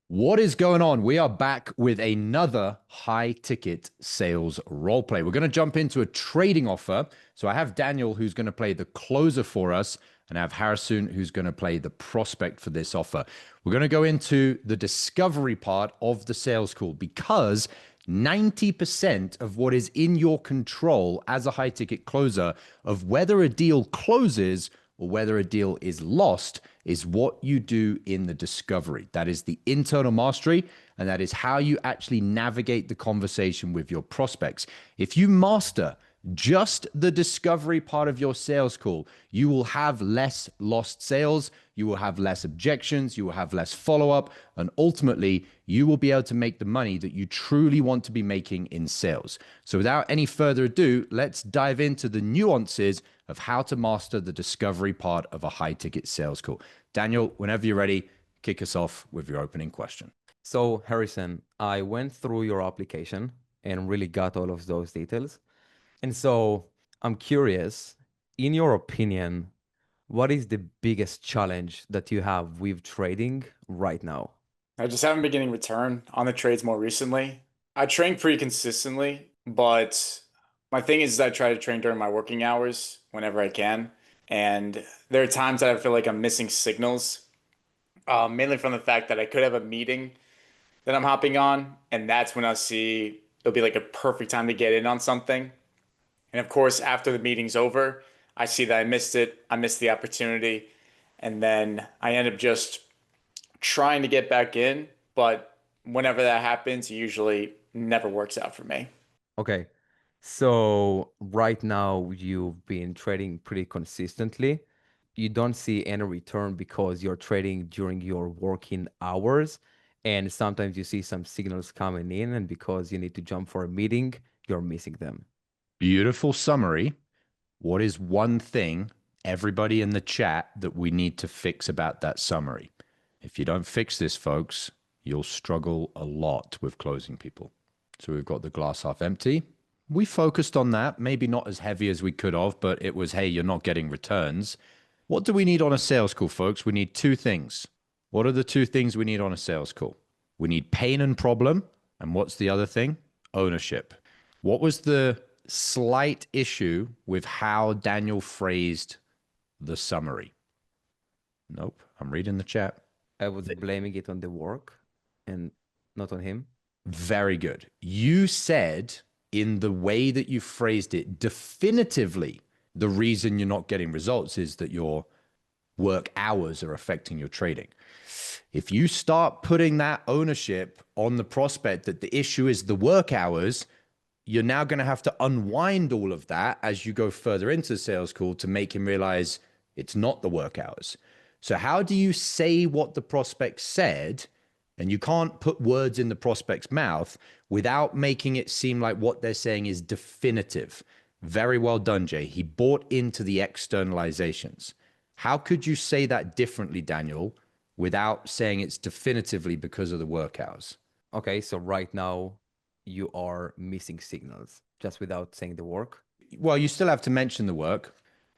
What is going on? We are back with another high ticket sales role play. We're going to jump into a trading offer. So I have Daniel who's going to play the closer for us, and I have Harrison who's going to play the prospect for this offer. We're going to go into the discovery part of the sales call because 90% of what is in your control as a high ticket closer of whether a deal closes or whether a deal is lost is what you do in the discovery. That is the internal mastery, and that is how you actually navigate the conversation with your prospects. If you master just the discovery part of your sales call, you will have less lost sales, you will have less objections, you will have less follow-up, and ultimately you will be able to make the money that you truly want to be making in sales. So without any further ado, let's dive into the nuances of how to master the discovery part of a high ticket sales call. Daniel, whenever you're ready, kick us off with your opening question. So Harrison, I went through your application and really got all of those details. And so I'm curious, in your opinion, what is the biggest challenge that you have with trading right now? I just haven't been getting return on the trades more recently. I train pretty consistently, but my thing is I try to train during my working hours whenever I can. And there are times that I feel like I'm missing signals, mainly from the fact that I could have a meeting that I'm hopping on, and that's when I'll see it'll be like a perfect time to get in on something. And of course, after the meeting's over, I see that I missed it, I missed the opportunity, and then I end up just trying to get back in, but whenever that happens, it usually never works out for me. Okay. So right now you've been trading pretty consistently. You don't see any return because you're trading during your working hours. And sometimes you see some signals coming in, and because you need to jump for a meeting, you're missing them. Beautiful summary. What is one thing, everybody in the chat, that we need to fix about that summary? If you don't fix this, folks, you'll struggle a lot with closing people. So we've got the glass half empty. We focused on that, maybe not as heavy as we could have, but it was, hey, you're not getting returns. What do we need on a sales call, folks? We need two things. What are the two things we need on a sales call? We need pain and problem. And what's the other thing? Ownership. What was the slight issue with how Daniel phrased the summary? Nope, I'm reading the chat. I was blaming it on the work and not on him. Very good. You said in the way that you phrased it, definitively, the reason you're not getting results is that your work hours are affecting your trading. If you start putting that ownership on the prospect that the issue is the work hours, you're now going to have to unwind all of that as you go further into the sales call to make him realize it's not the work hours. So how do you say what the prospect said? And you can't put words in the prospect's mouth without making it seem like what they're saying is definitive. Very well done, Jay. He bought into the externalizations. How could you say that differently, Daniel, without saying it's definitively because of the work hours? Okay, so right now you are missing signals just without saying the work. Well, you still have to mention the work.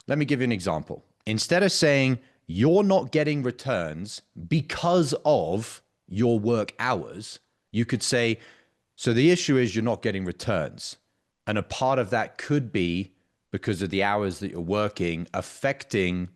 Let me give you an example. Instead of saying you're not getting returns because of your work hours, you could say, so the issue is you're not getting returns. And a part of that could be because of the hours that you're working affecting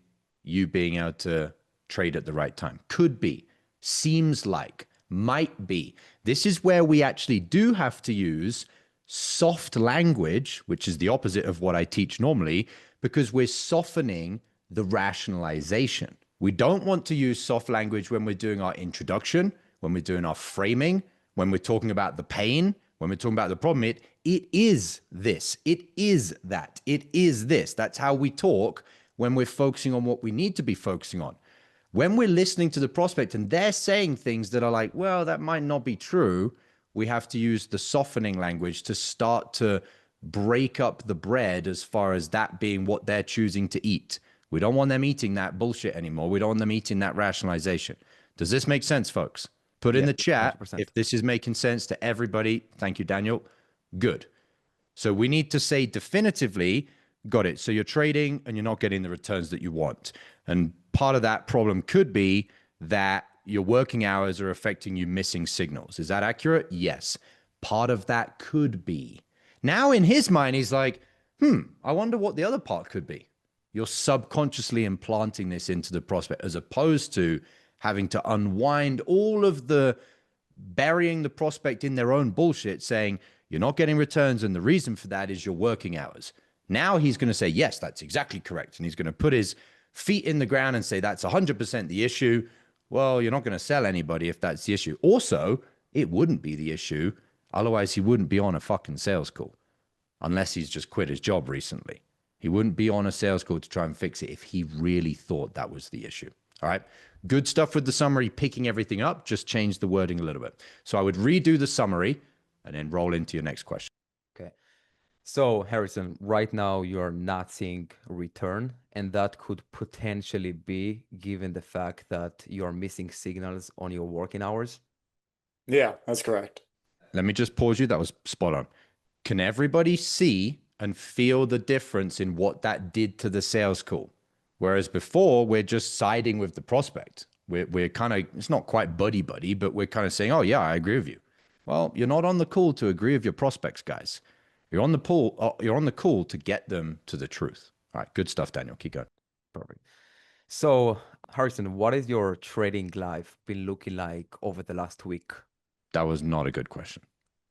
you being able to trade at the right time. Could be, seems like, might be. This is where we actually do have to use soft language, which is the opposite of what I teach normally, because we're softening the rationalization. We don't want to use soft language when we're doing our introduction, when we're doing our framing, when we're talking about the pain, when we're talking about the problem. It is this, it is that, it is this. That's how we talk when we're focusing on what we need to be focusing on. When we're listening to the prospect and they're saying things that are like, well, that might not be true, we have to use the softening language to start to break up the bread as far as that being what they're choosing to eat. We don't want them eating that bullshit anymore. We don't want them eating that rationalization. Does this make sense, folks? Put in the chat 100%. if this is making sense to everybody. Thank you, Daniel. Good. So we need to say definitively, got it. So you're trading and you're not getting the returns that you want. And part of that problem could be that your working hours are affecting you missing signals. Is that accurate? Yes. Part of that could be. Now in his mind, he's like, I wonder what the other part could be. You're subconsciously implanting this into the prospect as opposed to having to unwind all of the burying the prospect in their own bullshit, saying you're not getting returns and the reason for that is your working hours. Now he's going to say, yes, that's exactly correct. And he's going to put his feet in the ground and say, that's 100% the issue. Well, you're not going to sell anybody if that's the issue. Also, it wouldn't be the issue. Otherwise, he wouldn't be on a fucking sales call unless he's just quit his job recently. He wouldn't be on a sales call to try and fix it if he really thought that was the issue. All right. Good stuff with the summary, picking everything up, just change the wording a little bit. So I would redo the summary and then roll into your next question. Okay. So Harrison, right now you're not seeing return, and that could potentially be given the fact that you're missing signals on your working hours. Yeah, that's correct. Let me just pause you. That was spot on. Can everybody see and feel the difference in what that did to the sales call? Whereas before, we're just siding with the prospect. We're kind of, it's not quite buddy-buddy, but we're kind of saying, oh, yeah, I agree with you. Well, you're not on the call to agree with your prospects, guys. You're on the call to get them to the truth. All right, good stuff, Daniel. Keep going. Perfect. So, Harrison, what is your trading life been looking like over the last week? That was not a good question.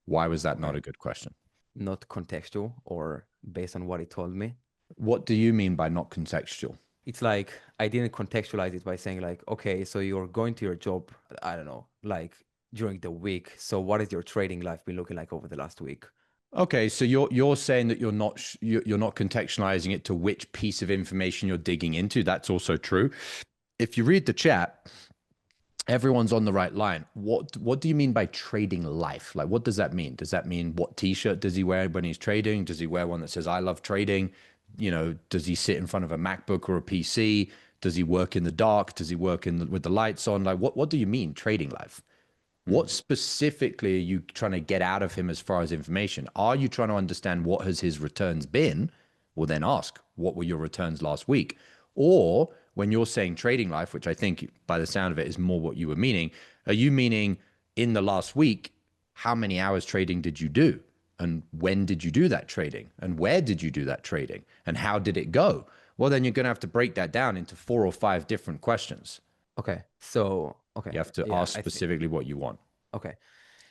Why was that not a good question? Not contextual or based on what he told me. What do you mean by not contextual? It's like I didn't contextualize it by saying like, okay, so you're going to your job, I don't know, like during the week. So what is your trading life been looking like over the last week? Okay, so you're saying that you're not contextualizing it to which piece of information you're digging into. That's also true. If you read the chat, everyone's on the right line. What do you mean by trading life? Like, what does that mean? Does that mean what t-shirt does he wear when he's trading? Does he wear one that says I love trading? You know, does he sit in front of a MacBook or a PC? Does he work in the dark? Does he work with the lights on? Like, what do you mean trading life? What specifically are you trying to get out of him as far as information? Are you trying to understand what has his returns been? Well, then ask, what were your returns last week? Or when you're saying trading life, which I think by the sound of it is more what you were meaning, are you meaning in the last week, how many hours trading did you do? And when did you do that trading? And where did you do that trading? And how did it go? Well, then you're going to have to break that down into 4 or 5 different questions. Okay. So, okay. You have to ask specifically what you want. Okay.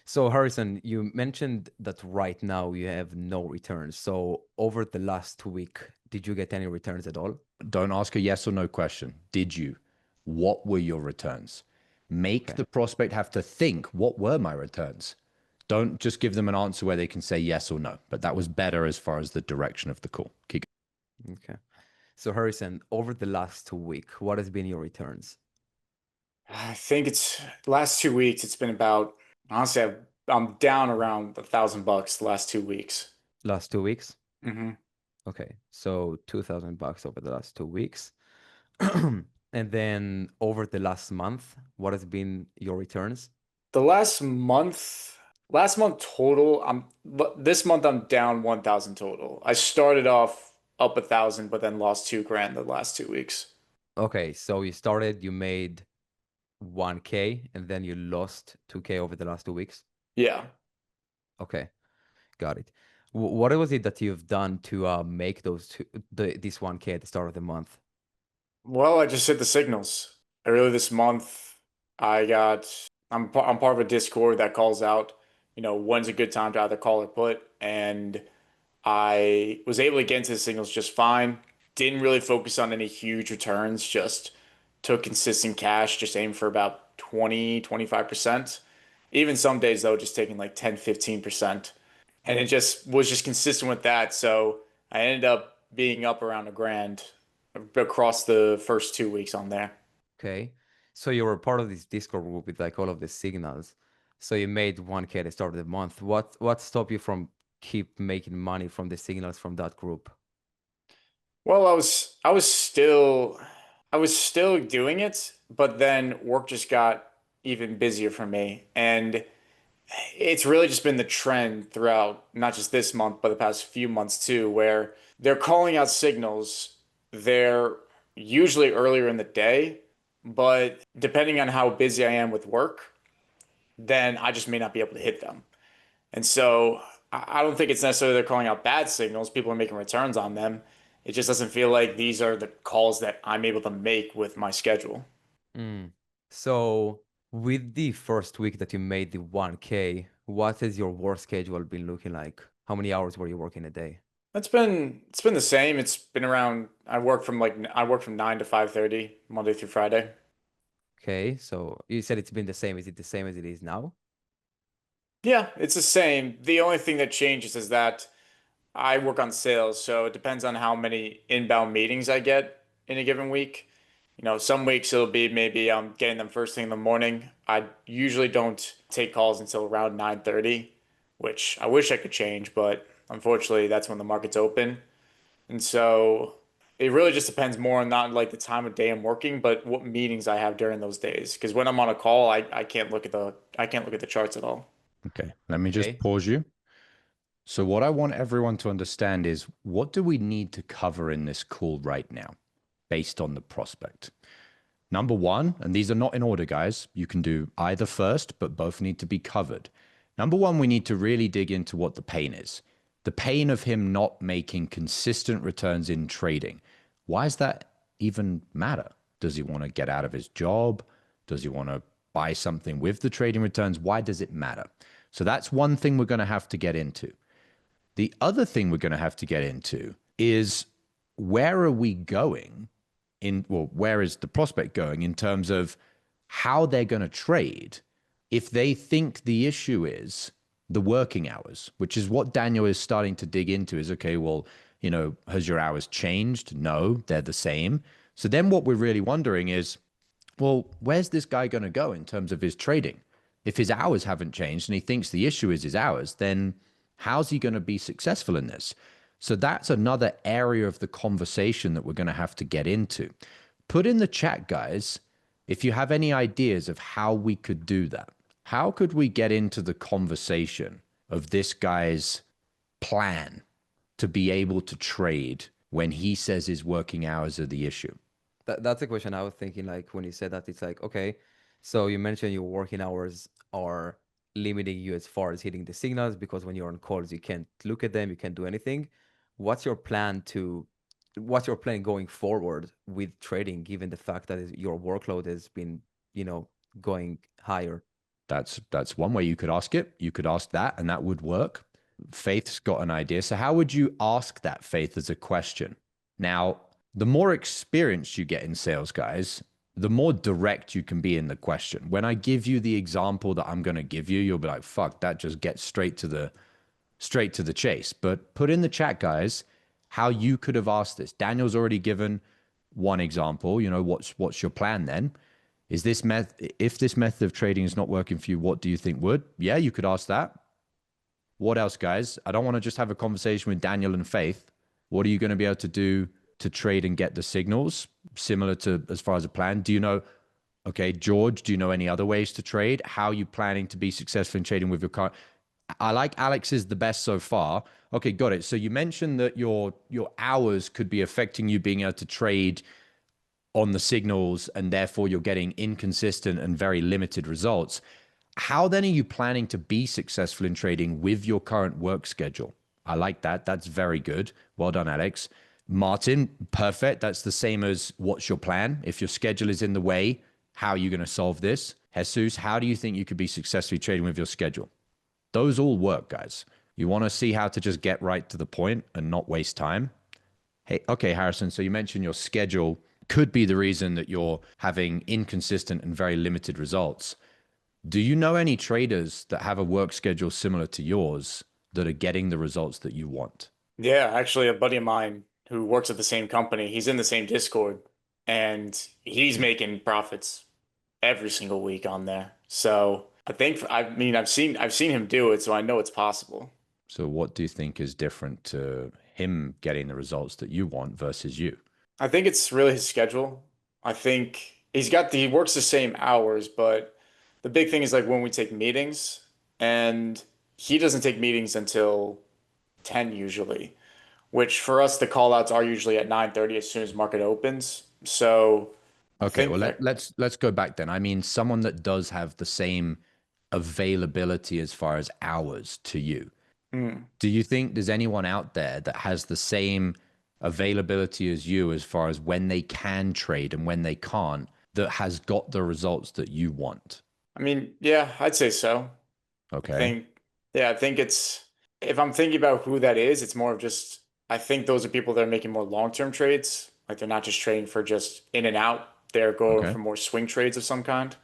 So Harrison, you mentioned that right now you have no returns. So over the last week, did you get any returns at all? Don't ask a yes or no question. Did you? What were your returns? Make the prospect have to think, what were my returns? Don't just give them an answer where they can say yes or no. But that was better as far as the direction of the call. Keep going. Okay. So Harrison, over the last week, what has been your returns? I think it's last 2 weeks. It's been about, honestly, I'm down around $1,000 the last 2 weeks. Last 2 weeks? Mm-hmm. Okay. So $2,000 over the last 2 weeks. And then over the last month, what has been your returns? The last month total, this month I'm down 1,000 total. I started off up 1,000, but then lost $2,000 the last 2 weeks. Okay, so you made 1K and then you lost 2K over the last 2 weeks? Yeah. Okay, got it. What was it that you've done to make this 1K at the start of the month? Well, I just hit the signals. This month, I'm part of a Discord that calls out, when's a good time to either call or put, and I was able to get into the signals just fine. Didn't really focus on any huge returns, just took consistent cash, just aimed for about 20, 25%. Even some days though, just taking like 10, 15%. And it just was just consistent with that. So I ended up being up around $1,000 across the first 2 weeks on there. Okay, so you were part of this Discord group with like all of the signals. So you made 1K at the start of the month. What stopped you from keep making money from the signals from that group? Well, I was still doing it, but then work just got even busier for me. And it's really just been the trend throughout not just this month, but the past few months too, where they're calling out signals. They're usually earlier in the day, but depending on how busy I am with work, then I just may not be able to hit them. And so I don't think it's necessarily they're calling out bad signals. People are making returns on them. It just doesn't feel like these are the calls that I'm able to make with my schedule. Mm. So with the first week that you made the 1K, what has your work schedule been looking like? How many hours were you working a day? It's been the same. It's been around I work from 9 to 5:30 Monday through Friday. Okay, so you said it's been the same. Is it the same as it is now? Yeah, it's the same. The only thing that changes is that I work on sales, so it depends on how many inbound meetings I get in a given week. Some weeks it'll be maybe I'm getting them first thing in the morning. I usually don't take calls until around 9:30, which I wish I could change, but unfortunately that's when the market's open. And so it really just depends more on not like the time of day I'm working, but what meetings I have during those days. Because when I'm on a call, I can't look at the charts at all. Okay, let me just Okay. pause you. So, what I want everyone to understand is what do we need to cover in this call right now based on the prospect? Number one, and these are not in order, guys. You can do either first, but both need to be covered. Number one, we need to really dig into what the pain is. The pain of him not making consistent returns in trading. Why does that even matter? Does he want to get out of his job? Does he want to buy something with the trading returns? Why does it matter? So that's one thing we're going to have to get into. The other thing we're going to have to get into is where are we going where is the prospect going in terms of how they're going to trade if they think the issue is the working hours, which is what Daniel is starting to dig into is, okay, well, has your hours changed? No, they're the same. So then what we're really wondering is, well, where's this guy going to go in terms of his trading? If his hours haven't changed and he thinks the issue is his hours, then how's he going to be successful in this? So that's another area of the conversation that we're going to have to get into. Put in the chat, guys, if you have any ideas of how we could do that. How could we get into the conversation of this guy's plan to be able to trade when he says his working hours are the issue? That's a question I was thinking, like when you said that, it's like, okay, so you mentioned your working hours are limiting you as far as hitting the signals because when you're on calls, you can't look at them, you can't do anything. What's your plan to, what's your plan going forward with trading, given the fact that your workload has been, you know, going higher? That's one way you could ask it. You could ask that, and that would work. Faith's got an idea. So how would you ask that, Faith, as a question? Now, the more experience you get in sales, guys, the more direct you can be in the question. When I give you the example that I'm going to give you, you'll be like, fuck, that just gets straight to the chase. But put in the chat, guys, how you could have asked this. Daniel's already given one example. What's your plan then? Is this if this method of trading is not working for you, what do you think would? Yeah, you could ask that. What else, guys? I don't want to just have a conversation with Daniel and Faith. What are you going to be able to do to trade and get the signals similar to as far as a plan? Do you know, okay, George, do you know any other ways to trade? How are you planning to be successful in trading with your car? I like Alex's the best so far. Okay, got it. So you mentioned that your hours could be affecting you being able to trade on the signals and therefore you're getting inconsistent and very limited results. How then are you planning to be successful in trading with your current work schedule? I like that. That's very good. Well done, Alex. Martin, perfect. That's the same as what's your plan? If your schedule is in the way, how are you going to solve this? Jesus, how do you think you could be successfully trading with your schedule? Those all work, guys. You want to see how to just get right to the point and not waste time? Hey, okay, Harrison. So you mentioned your schedule could be the reason that you're having inconsistent and very limited results. Do you know any traders that have a work schedule similar to yours that are getting the results that you want? Yeah, actually, a buddy of mine who works at the same company, he's in the same Discord, and he's making profits every single week on there. So I mean, I've seen him do it, so I know it's possible. So, what do you think is different to him getting the results that you want versus you? I think it's really his schedule. I think he works the same hours, but the big thing is like when we take meetings, and he doesn't take meetings until 10 usually, which for us the call outs are usually at 9:30 as soon as market opens. So I Okay, think well that let's go back then. I mean, someone that does have the same availability as far as hours to you. hmm. Do you think there's anyone out there that has the same availability as you as far as when they can trade and when they can't, that has got the results that you want? I mean, yeah, I'd say so. I Okay. think, yeah, I think it's, if I'm thinking about who that is, it's more of just, I think those are people that are making more long-term trades. Like they're not just trading for just in and out. They're going Okay. for more swing trades of some kind.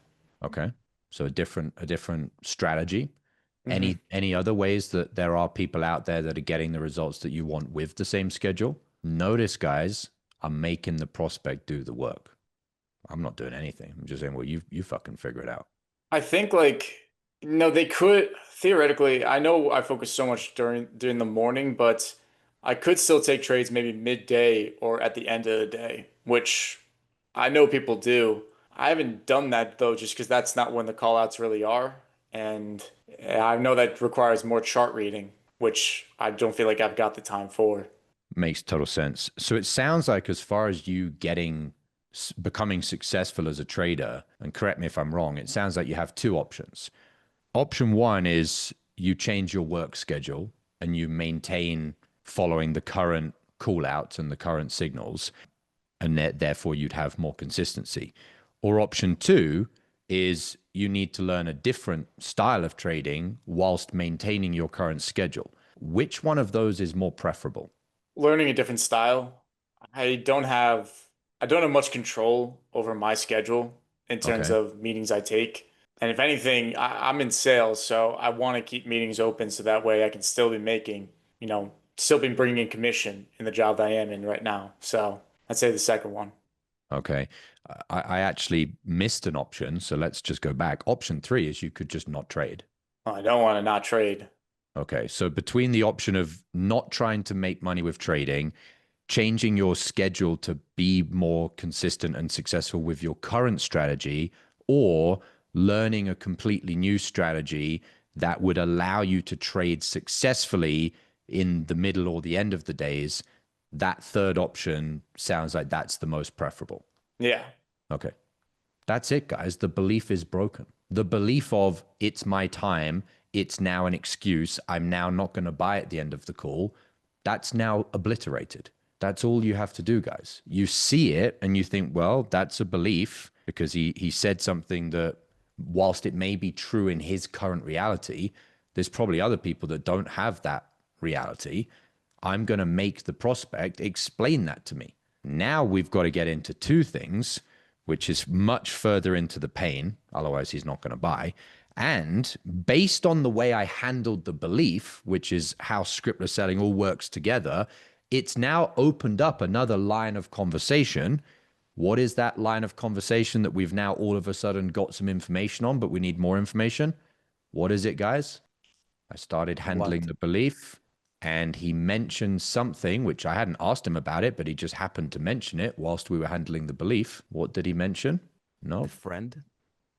Okay. So a different strategy. Hmm. Any other ways that there are people out there that are getting the results that you want with the same schedule? Notice, guys, I'm making the prospect do the work. I'm not doing anything. I'm just saying, well, you fucking figure it out. I think like, no, they could theoretically, I know I focus so much during the morning, but I could still take trades maybe midday or at the end of the day, which I know people do. I haven't done that though, just because that's not when the call outs really are. And I know that requires more chart reading, which I don't feel like I've got the time for. Makes total sense. So it sounds like, as far as you becoming successful as a trader, and correct me if I'm wrong, it sounds like you have two options. Option one is you change your work schedule and you maintain following the current call outs and the current signals, and therefore you'd have more consistency. Or option two is you need to learn a different style of trading whilst maintaining your current schedule. Which one of those is more preferable? Learning a different style. I don't have I don't have much control over my schedule in terms Okay. of meetings I take. And if anything, I'm in sales, so I want to keep meetings open so that way I can still be making, still be bringing in commission in the job that I am in right now. So I'd say the second one. Okay. I actually missed an option. So let's just go back. Option three is you could just not trade. I don't want to not trade. Okay. So between the option of not trying to make money with trading, changing your schedule to be more consistent and successful with your current strategy, or learning a completely new strategy that would allow you to trade successfully in the middle or the end of the days, that third option sounds like that's the most preferable. Yeah. Okay. That's it, guys. The belief is broken. The belief of it's my time, it's now an excuse, I'm now not going to buy at the end of the call, that's now obliterated. That's all you have to do, guys. You see it and you think, well, that's a belief because he said something that, whilst it may be true in his current reality, there's probably other people that don't have that reality. I'm going to make the prospect explain that to me. Now we've got to get into two things, which is much further into the pain. Otherwise, he's not going to buy. And based on the way I handled the belief, which is how scriptless selling all works together, it's now opened up another line of conversation. What is that line of conversation that we've now all of a sudden got some information on, but we need more information? What is it, guys? I started handling What? the belief, and he mentioned something which I hadn't asked him about it, but he just happened to mention it whilst we were handling the belief. What did he mention? The Nope, friend?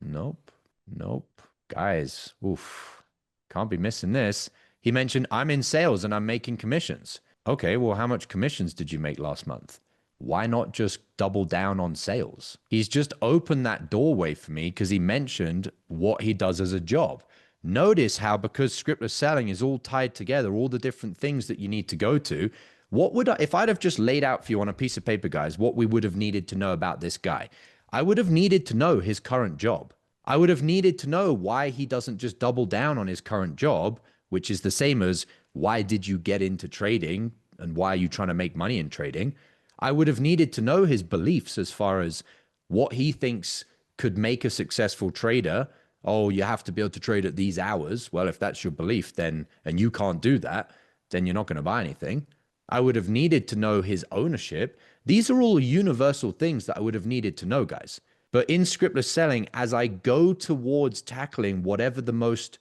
nope, nope. Guys, oof, can't be missing this. He mentioned, I'm in sales and I'm making commissions. Okay, well, how much commissions did you make last month? Why not just double down on sales? He's just opened that doorway for me because he mentioned what he does as a job. Notice how, because scriptless selling is all tied together, all the different things that you need to go to. What would I, if I'd have just laid out for you on a piece of paper, guys, what we would have needed to know about this guy? I would have needed to know his current job. I would have needed to know why he doesn't just double down on his current job, which is the same as why did you get into trading and why are you trying to make money in trading? I would have needed to know his beliefs as far as what he thinks could make a successful trader. Oh, you have to be able to trade at these hours. Well, if that's your belief, then, and you can't do that, then you're not going to buy anything. I would have needed to know his ownership. These are all universal things that I would have needed to know, guys. But in scriptless selling, as I go towards tackling whatever the most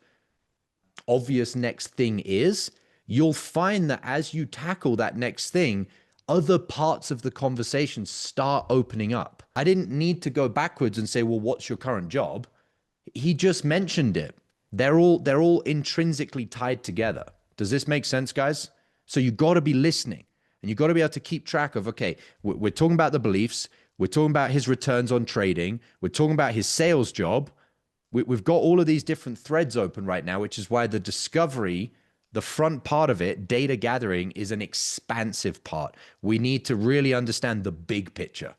obvious next thing is, you'll find that as you tackle that next thing, other parts of the conversation start opening up. I didn't need to go backwards and say, well, what's your current job? He just mentioned it. They're all intrinsically tied together. Does this make sense, guys? So you got to be listening and you got to be able to keep track of, okay, we're talking about the beliefs. We're talking about his returns on trading. We're talking about his sales job. We've got all of these different threads open right now, which is why the discovery, the front part of it, data gathering, is an expansive part. We need to really understand the big picture.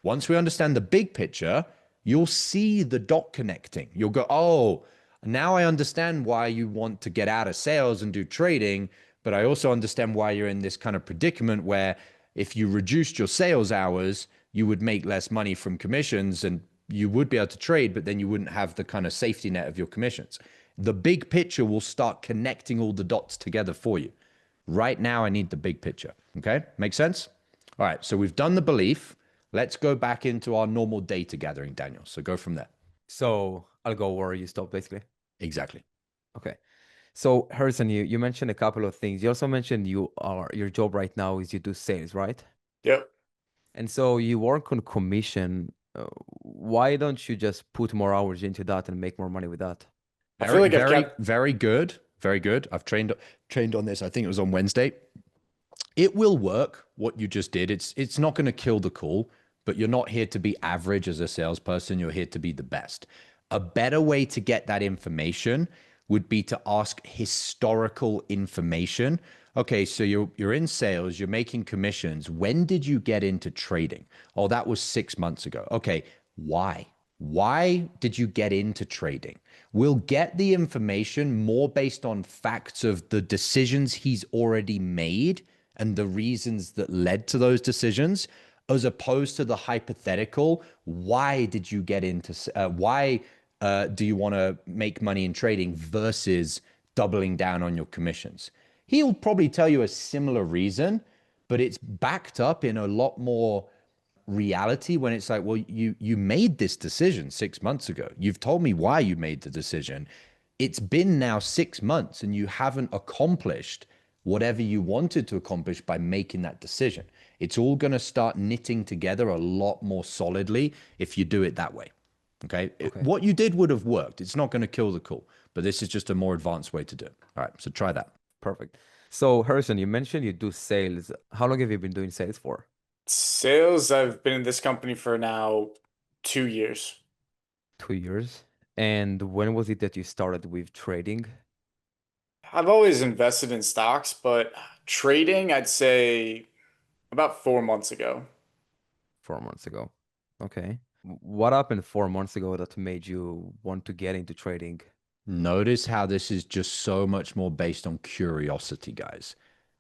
Once we understand the big picture, you'll see the dot connecting. You'll go, oh, now I understand why you want to get out of sales and do trading, but I also understand why you're in this kind of predicament where if you reduced your sales hours, you would make less money from commissions and you would be able to trade, but then you wouldn't have the kind of safety net of your commissions. The big picture will start connecting all the dots together for you. Right now, I need the big picture. Okay, make sense? All right, so we've done the belief. Let's go back into our normal data gathering, Daniel. So go from there. So I'll go where you stop, basically. Exactly. Okay. So Harrison, you mentioned a couple of things. You also mentioned your job right now is you do sales, right? Yep. And so you work on commission. Why don't you just put more hours into that and make more money with that? I feel like I've kept Very good. Very good. I've trained on this. I think it was on Wednesday. It will work what you just did. It's not going to kill the call, but you're not here to be average as a salesperson. You're here to be the best. A better way to get that information would be to ask historical information. Okay, so you're in sales, you're making commissions. When did you get into trading? Oh, that was 6 months ago. Okay, why? Why did you get into trading? We'll get the information more based on facts of the decisions he's already made and the reasons that led to those decisions, as opposed to the hypothetical, why did you get into, why do you want to make money in trading versus doubling down on your commissions? He'll probably tell you a similar reason, but it's backed up in a lot more reality when it's like, well, you made this decision 6 months ago. You've told me why you made the decision. It's been now 6 months and you haven't accomplished whatever you wanted to accomplish by making that decision. It's all going to start knitting together a lot more solidly if you do it that way. Okay. What you did would have worked. It's not going to kill the call, but this is just a more advanced way to do it. All right. So try that. Perfect. So Harrison, you mentioned you do sales. How long have you been doing sales for? sales. I've been in this company for now 2 years. 2 years. And when was it that you started with trading? I've always invested in stocks, but trading, I'd say about 4 months ago. 4 months ago. Okay. What happened 4 months ago that made you want to get into trading? Notice how this is just so much more based on curiosity, guys.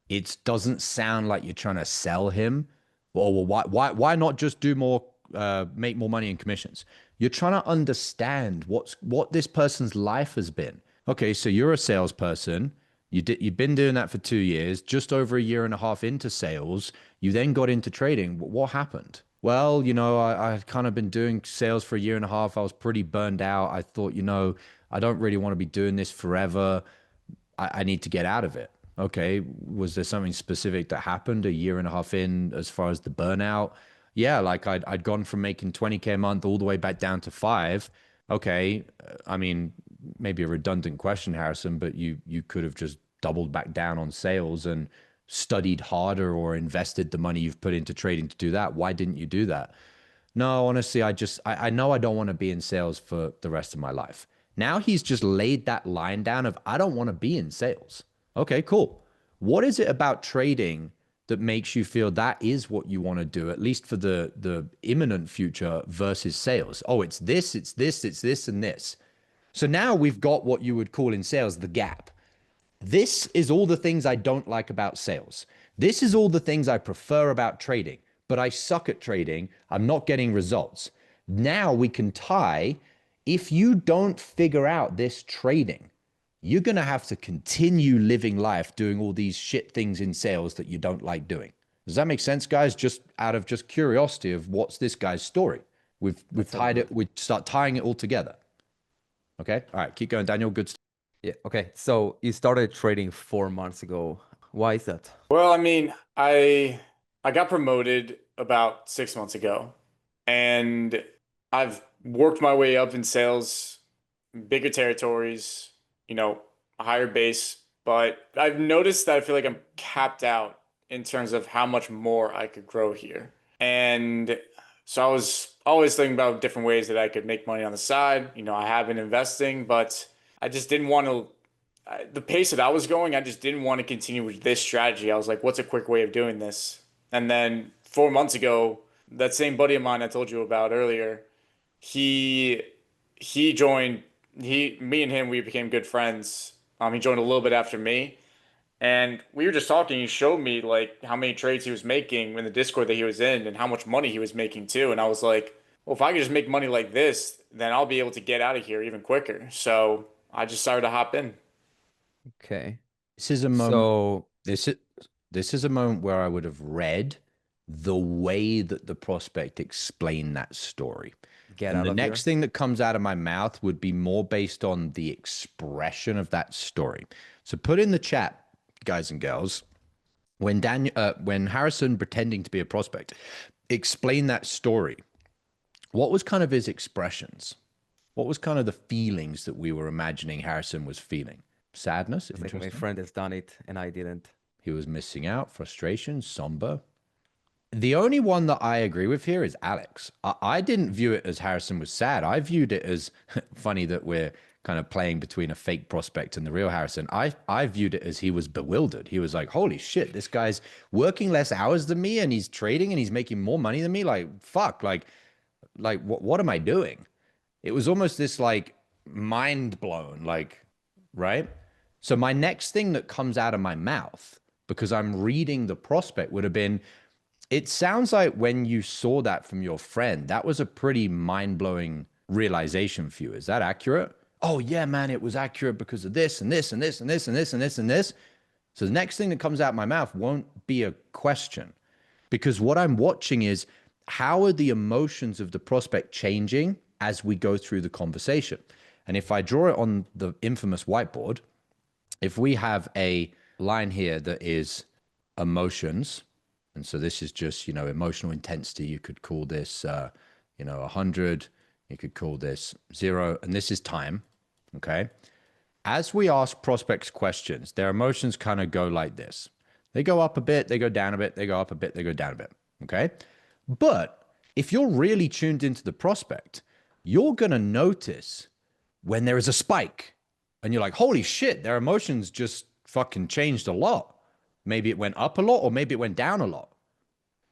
It doesn't sound like you're trying to sell him. Well, why not just do more, make more money in commissions? You're trying to understand what this person's life has been. Okay, so you're a salesperson. You've been doing that for 2 years, just over a year and a half into sales. You then got into trading. What happened? Well, I kind of been doing sales for a year and a half. I was pretty burned out. I thought, I don't really want to be doing this forever. I need to get out of it. Okay. Was there something specific that happened a year and a half in as far as the burnout? Yeah. Like I'd gone from making 20K a month all the way back down to 5. Okay. I mean, maybe a redundant question, Harrison, but you could have just doubled back down on sales and studied harder or invested the money you've put into trading to do that. Why didn't you do that? No, honestly, I know I don't want to be in sales for the rest of my life. Now he's just laid that line down of I don't want to be in sales. Okay, cool. What is it about trading that makes you feel that is what you want to do, at least for the imminent future versus sales? Oh, it's this, and this. So now we've got what you would call in sales the gap. This is all the things I don't like about sales. This is all the things I prefer about trading, but I suck at trading. I'm not getting results. Now we can tie, if you don't figure out this trading, you're going to have to continue living life doing all these shit things in sales that you don't like doing. Does that make sense, guys? Just out of just curiosity of what's this guy's story. We've tied it, we start tying it all together. Okay. All right. Keep going, Daniel. Good stuff. Yeah. Okay. So you started trading 4 months ago. Why is that? Well, I mean, I got promoted about 6 months ago, and I've worked my way up in sales, bigger territories, a higher base, but I've noticed that I feel like I'm capped out in terms of how much more I could grow here. And So I was always thinking about different ways that I could make money on the side. I have been investing, but I just didn't want to, the pace that I was going, I just didn't want to continue with this strategy. I was like, what's a quick way of doing this? And then 4 months ago, that same buddy of mine I told you about earlier, he he joined, me and him, we became good friends. He joined a little bit after me. And we were just talking. He showed me like how many trades he was making in the Discord that he was in and how much money he was making too. And I was like, well, if I could just make money like this, then I'll be able to get out of here even quicker. So I just started to hop in. Okay. This is a moment. So This is a moment where I would have read the way that the prospect explained that story. get And out the of next here. thing that comes out of my mouth would be more based on the expression of that story. So put in the chat, guys and girls, when Harrison, pretending to be a prospect, explained that story, what was kind of his expressions? What was kind of the feelings that we were imagining Harrison was feeling? Sadness, It's like my interesting. friend has done it and I didn't. He was missing out, frustration, somber. The only one that I agree with here is Alex. I didn't view it as Harrison was sad. I viewed it as funny that we're kind of playing between a fake prospect and the real Harrison. I viewed it as he was bewildered. He was like, holy shit, this guy's working less hours than me and he's trading and he's making more money than me. Like, fuck, like what am I doing? It was almost this like mind blown, like, right? So my next thing that comes out of my mouth, because I'm reading the prospect, would have been, it sounds like when you saw that from your friend, that was a pretty mind-blowing realization for you. Is that accurate? Oh yeah, man, it was accurate because of this and this and this and this and this and this and this. So the next thing that comes out of my mouth won't be a question, because what I'm watching is how are the emotions of the prospect changing as we go through the conversation. And if I draw it on the infamous whiteboard, if we have a line here that is emotions, and so this is just, emotional intensity, you could call this, 100, you could call this 0, and this is time, okay? As we ask prospects questions, their emotions kind of go like this. They go up a bit, they go down a bit, they go up a bit, they go down a bit, okay? But if you're really tuned into the prospect, you're going to notice when there is a spike and you're like, holy shit, their emotions just fucking changed a lot. Maybe it went up a lot or maybe it went down a lot.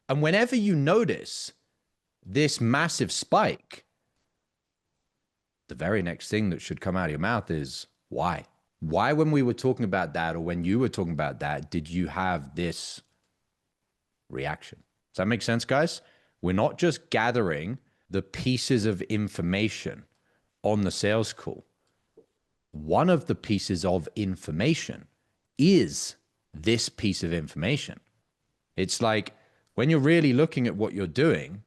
And whenever you notice this massive spike, the very next thing that should come out of your mouth is why? Why, when we were talking about that or when you were talking about that, did you have this reaction? Does that make sense, guys? We're not just gathering the pieces of information on the sales call. One of the pieces of information is this piece of information. It's like when you're really looking at what you're doing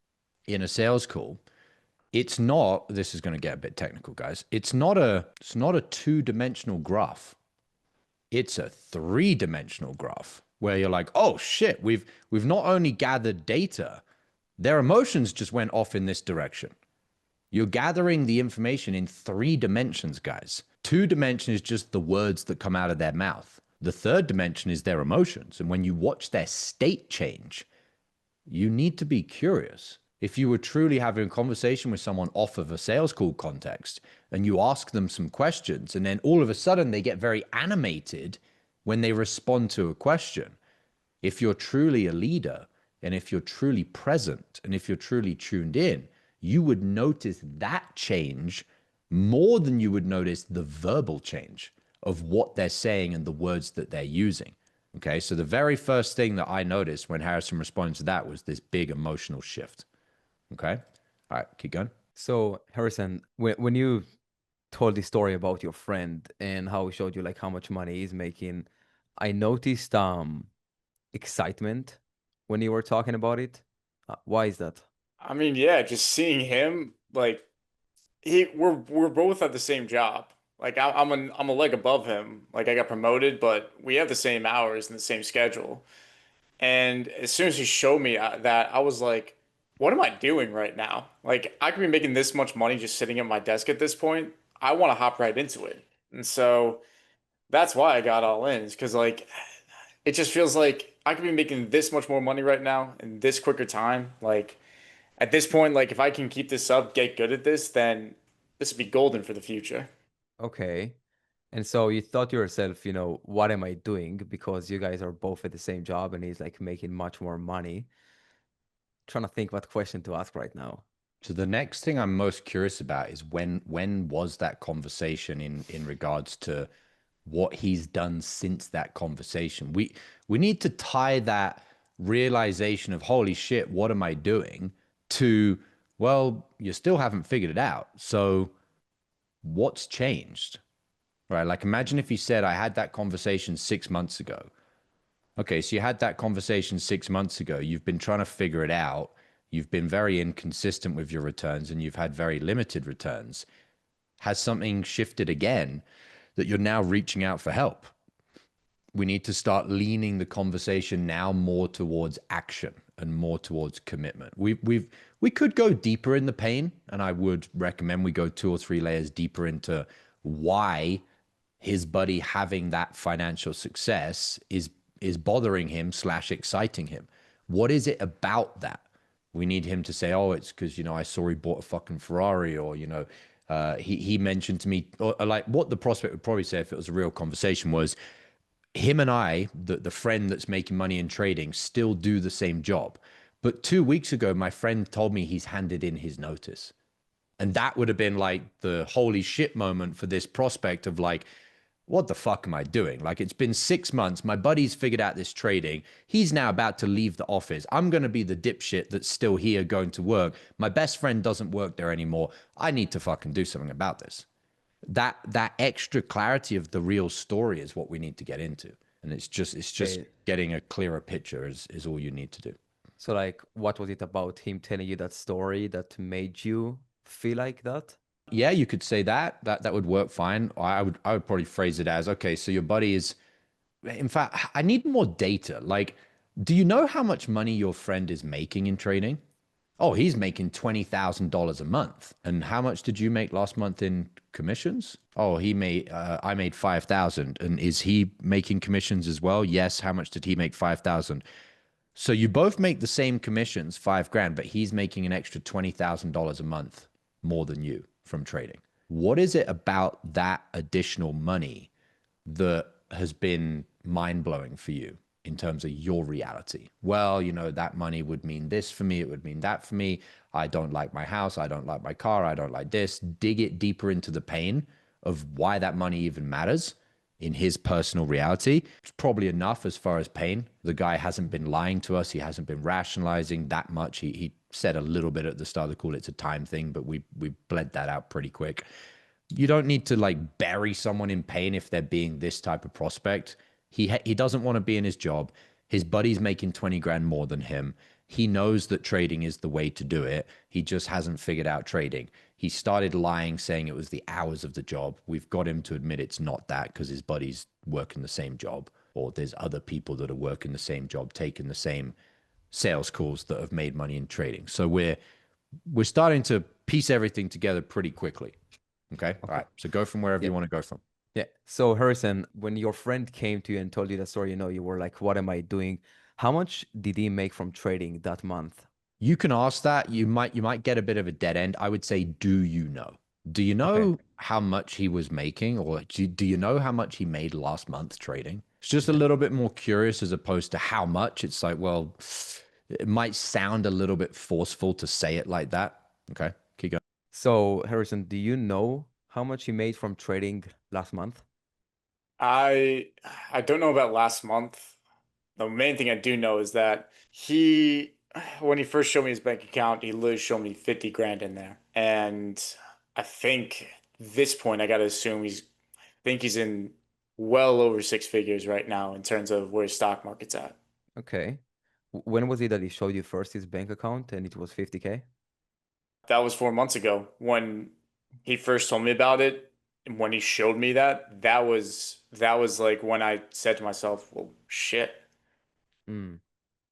in a sales call, it's not, this is going to get a bit technical, guys. It's not a two-dimensional graph. It's a three-dimensional graph where you're like, oh shit, we've not only gathered data, their emotions just went off in this direction. You're gathering the information in 3 dimensions, guys. 2 dimension is just the words that come out of their mouth. The third dimension is their emotions. And when you watch their state change, you need to be curious. If you were truly having a conversation with someone off of a sales call context and you ask them some questions and then all of a sudden they get very animated when they respond to a question, if you're truly a leader and if you're truly present and if you're truly tuned in, you would notice that change more than you would notice the verbal change of what they're saying and the words that they're using. Okay, so the very first thing that I noticed when Harrison responded to that was this big emotional shift. Okay, all right, keep going. So Harrison, when you told the story about your friend and how he showed you like how much money he's making, I noticed excitement when you were talking about it. Why is that? I mean, yeah, just seeing him like we're both at the same job. Like I'm a leg above him. Like I got promoted, but we have the same hours and the same schedule. And as soon as he showed me that, I was like, what am I doing right now? Like, I could be making this much money just sitting at my desk at this point. I want to hop right into it. And so that's why I got all in, is because, like, it just feels like I could be making this much more money right now in this quicker time. Like, at this point, like if I can keep this up, get good at this, then this would be golden for the future. Okay. And so you thought to yourself, what am I doing? Because you guys are both at the same job and he's like making much more money. Trying to think what question to ask right now. So the next thing I'm most curious about is when was that conversation in regards to what he's done since that conversation. We need to tie that realization of holy shit, what am I doing to, well, you still haven't figured it out. So what's changed? Right? Like imagine if you said I had that conversation 6 months ago. Okay, so you had that conversation 6 months ago. You've been trying to figure it out. You've been very inconsistent with your returns and you've had very limited returns. Has something shifted again that you're now reaching out for help? We need to start leaning the conversation now more towards action and more towards commitment. We could go deeper in the pain, and I would recommend we go 2 or 3 layers deeper into why his buddy having that financial success is bothering him slash exciting him. What is it about that? We need him to say, oh, it's because, I saw he bought a fucking Ferrari, or, he mentioned to me, or like what the prospect would probably say if it was a real conversation was, him and I, the friend that's making money in trading, still do the same job. But 2 weeks ago, my friend told me he's handed in his notice. And that would have been like the holy shit moment for this prospect of like, what the fuck am I doing? Like, it's been 6 months. My buddy's figured out this trading. He's now about to leave the office. I'm going to be the dipshit that's still here going to work. My best friend doesn't work there anymore. I need to fucking do something about this. That extra clarity of the real story is what we need to get into. And it's just Okay. getting a clearer picture is all you need to do. So like, what was it about him telling you that story that made you feel like that? Yeah, you could say that would work fine. I would probably phrase it as, okay, so your buddy is, in fact, I need more data. Like, do you know how much money your friend is making in trading? Oh, he's making $20,000 a month. And how much did you make last month in commissions? Oh, I made 5,000. And is he making commissions as well? Yes. How much did he make? 5,000. So you both make the same commissions, 5 grand, but he's making an extra $20,000 a month more than you from trading. What is it about that additional money that has been mind blowing for you in terms of your reality? Well, that money would mean this for me. It would mean that for me. I don't like my house. I don't like my car. I don't like this. Dig it deeper into the pain of why that money even matters in his personal reality. It's probably enough as far as pain. The guy hasn't been lying to us. He hasn't been rationalizing that much. He said a little bit at the start of the call. It's a time thing, but we bled that out pretty quick. You don't need to like bury someone in pain if they're being this type of prospect. He doesn't want to be in his job. His buddy's making 20 grand more than him. He knows that trading is the way to do it. He just hasn't figured out trading. He started lying, saying it was the hours of the job. We've got him to admit it's not that because his buddy's working the same job, or there's other people that are working the same job, taking the same sales calls that have made money in trading. So we're starting to piece everything together pretty quickly. Okay. All right. So go from wherever you want to go from. Yeah. So Harrison, when your friend came to you and told you the story, you were like, what am I doing? How much did he make from trading that month? You can ask that. You might get a bit of a dead end. I would say, do you know? Do you Okay. know how much he was making, or do you know how much he made last month trading? It's just a Yeah. little bit more curious as opposed to how much. It's like, well, it might sound a little bit forceful to say it like that. Okay. Keep going. So Harrison, do you know how much he made from trading last month? I I don't know about last month. The main thing I do know is that he, when he first showed me his bank account, he literally showed me 50 grand in there. And I think at this point, I got to assume I think he's in well over 6 figures right now in terms of where his stock market's at. Okay. When was it that he showed you first his bank account and it was 50K? That was 4 months ago when he first told me about it. And when he showed me that, that was like when I said to myself, well, shit. Mm,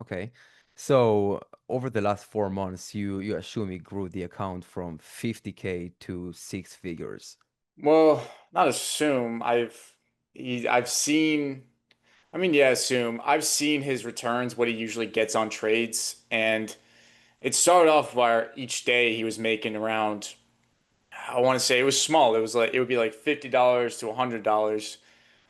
okay. So over the last 4 months, you assume he grew the account from 50K to 6 figures. Well, not assume. I've seen. I mean, yeah, assume. I've seen his returns, what he usually gets on trades, and It started off where each day he was making around, I want to say it was small. It was like it would be like $50 to $100.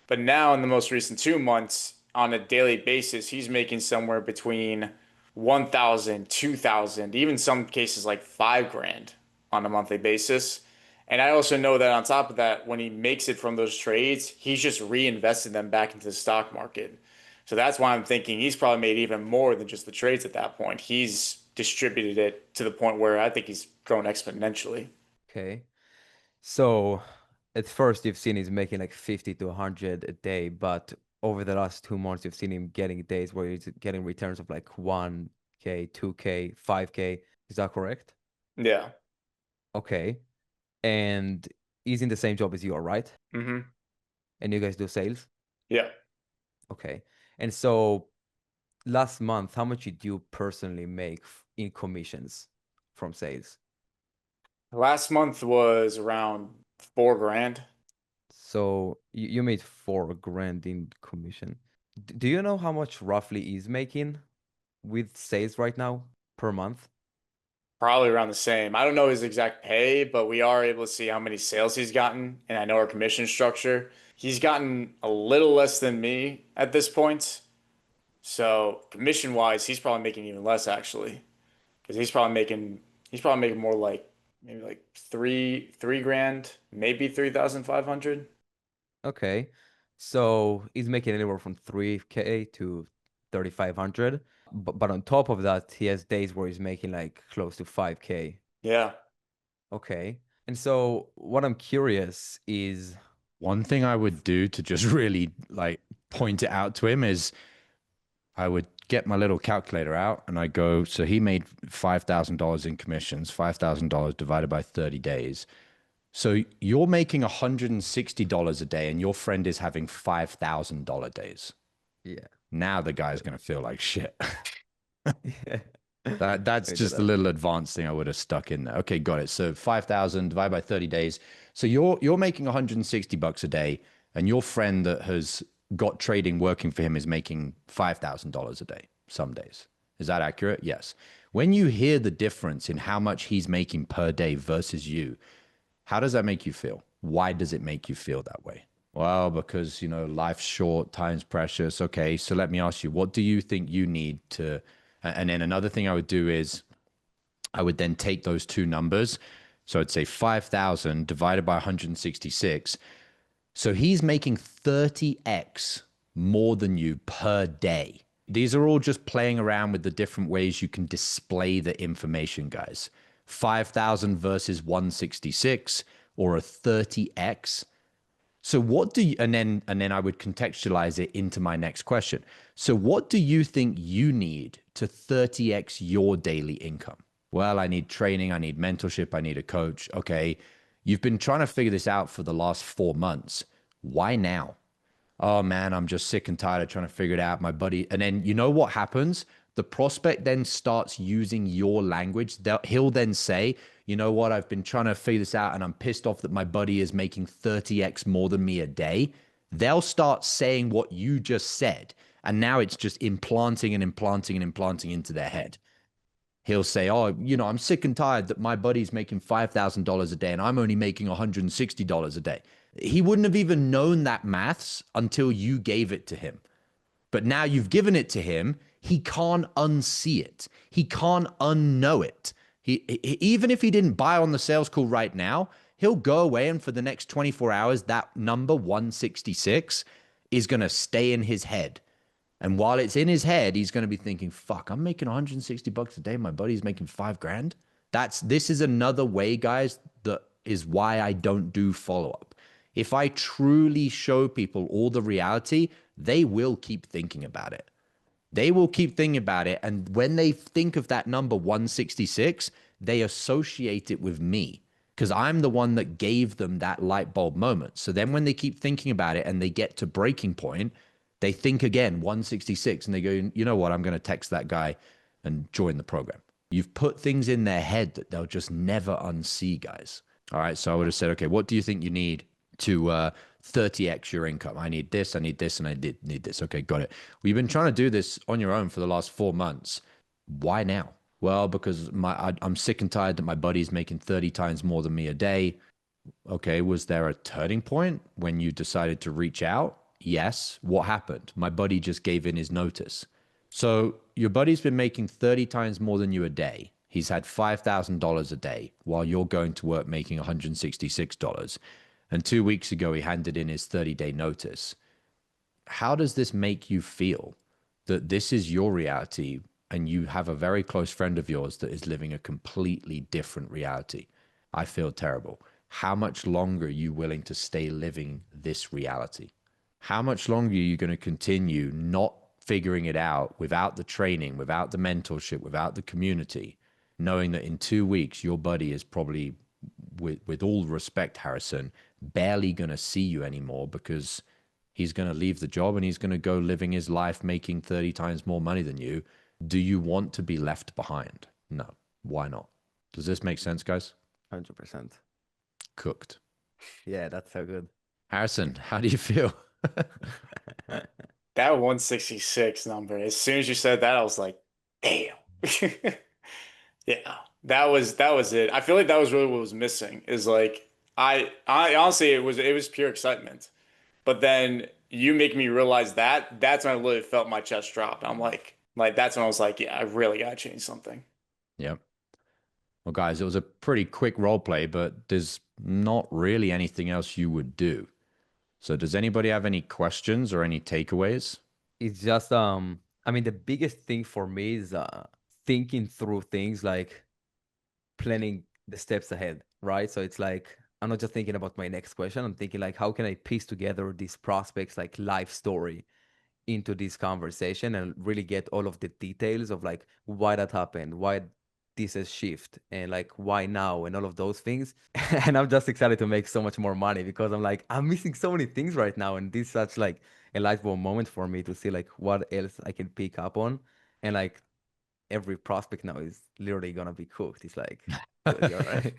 But now in the most recent 2 months, on a daily basis, he's making somewhere between 1,000, 2,000, even some cases like 5 grand on a monthly basis. And I also know that on top of that, when he makes it from those trades, he's just reinvested them back into the stock market. So that's why I'm thinking he's probably made even more than just the trades at that point. He's distributed it to the point where I think he's grown exponentially. Okay. So at first you've seen he's making like 50 to 100 a day, but over the last 2 months you've seen him getting days where he's getting returns of like 1K, 2K, 5K. Is that correct? Yeah. Okay. And he's in the same job as you are, right? Hmm. And you guys do sales? Yeah. Okay. And so last month, how much did you personally make in commissions from sales? Last month was around 4 grand. So you made 4 grand in commission. Do you know how much roughly he's making with sales right now per month? Probably around the same. I don't know his exact pay, but we are able to see how many sales he's gotten, and I know our commission structure. He's gotten a little less than me at this point. So commission wise, he's probably making even less actually, because he's probably making more like maybe like three grand, maybe 3,500. Okay. So he's making anywhere from 3K to 3,500. But on top of that, he has days where he's making like close to 5K. Yeah. Okay. And so what I'm curious is, One thing I would do to just really like point it out to him is I would get my little calculator out and I go, so he made $5,000 in commissions, $5,000 divided by 30 days. So you're making $160 a day and your friend is having $5,000 days. yeah. Now the guy's going to feel like shit. Yeah. That's Let me do just a that. little advanced thing I would have stuck in there. Okay, got it. So 5,000 divided by 30 days. So you're making $160 a day, and your friend that has got trading working for him is making $5,000 a day some days. Is that accurate? Yes. When you hear the difference in how much he's making per day versus you, how does that make you feel? Why does it make you feel that way? Well, because, life's short, time's precious. Okay, so let me ask you, what do you think you need to, and then another thing I would do is I would then take those two numbers. So I'd say 5,000 divided by 166. So he's making 30x more than you per day. These are all just playing around with the different ways you can display the information, guys. 5,000 versus 166 or a 30x. So what do you, and then I would contextualize it into my next question. So what do you think you need to 30x your daily income? Well, I need training, I need mentorship, I need a coach. Okay. You've been trying to figure this out for the last 4 months. Why now? Oh man, I'm just sick and tired of trying to figure it out, my buddy. And then you know what happens? The prospect then starts using your language. He'll then say, you know what, I've been trying to figure this out and I'm pissed off that my buddy is making 30x more than me a day. They'll start saying what you just said. And now it's just implanting and implanting and implanting into their head. He'll say, oh, I'm sick and tired that my buddy's making $5,000 a day and I'm only making $160 a day. He wouldn't have even known that maths until you gave it to him. But now you've given it to him, he can't unsee it. He can't unknow it. Even if he didn't buy on the sales call right now, he'll go away and for the next 24 hours, that number 166 is going to stay in his head. And while it's in his head, he's going to be thinking, fuck, I'm making $160 a day. My buddy's making 5 grand. This is another way, guys, that is why I don't do follow-up. If I truly show people all the reality, they will keep thinking about it. They will keep thinking about it. And when they think of that number 166, they associate it with me because I'm the one that gave them that light bulb moment. So then when they keep thinking about it and they get to breaking point, they think again, 166, and they go, you know what? I'm going to text that guy and join the program. You've put things in their head that they'll just never unsee, guys. All right. So I would have said, okay, what do you think you need to 30x your income? I need this, and I need this. Okay, got it. Well, you've been trying to do this on your own for the last 4 months. Why now? Well, because I'm sick and tired that my buddy's making 30 times more than me a day. Okay, was there a turning point when you decided to reach out? Yes. What happened? My buddy just gave in his notice. So your buddy's been making 30 times more than you a day. He's had $5,000 a day while you're going to work making $166. And 2 weeks ago, he handed in his 30-day notice. How does this make you feel that this is your reality and you have a very close friend of yours that is living a completely different reality? I feel terrible. How much longer are you willing to stay living this reality? How much longer are you going to continue not figuring it out without the training, without the mentorship, without the community, knowing that in 2 weeks, your buddy is probably, with all respect, Harrison, barely going to see you anymore because he's going to leave the job and he's going to go living his life making 30 times more money than you. Do you want to be left behind? No. Why not? Does this make sense, guys? 100%. Cooked. Yeah, that's so good. Harrison, how do you feel? That 166 number, as soon as you said that, I was like, damn. Yeah, that was it. I feel like that was really what was missing is like I honestly it was pure excitement. But then you make me realize that's when I literally felt my chest drop. I'm like that's when I was like, yeah, I really gotta change something. Yep. Well, guys, it was a pretty quick role play, but there's not really anything else you would do. So does anybody have any questions or any takeaways? It's just I mean the biggest thing for me is thinking through things, like planning the steps ahead, right? So it's like I'm not just thinking about my next question. I'm thinking like, how can I piece together this prospect's like life story into this conversation and really get all of the details of like why that happened, why this has shift, and like why now, and all of those things. And I'm just excited to make so much more money because I'm like, I'm missing so many things right now, and this is such like a life bulb moment for me to see like what else I can pick up on. And like every prospect now is literally gonna be cooked. It's like, dude, you're right.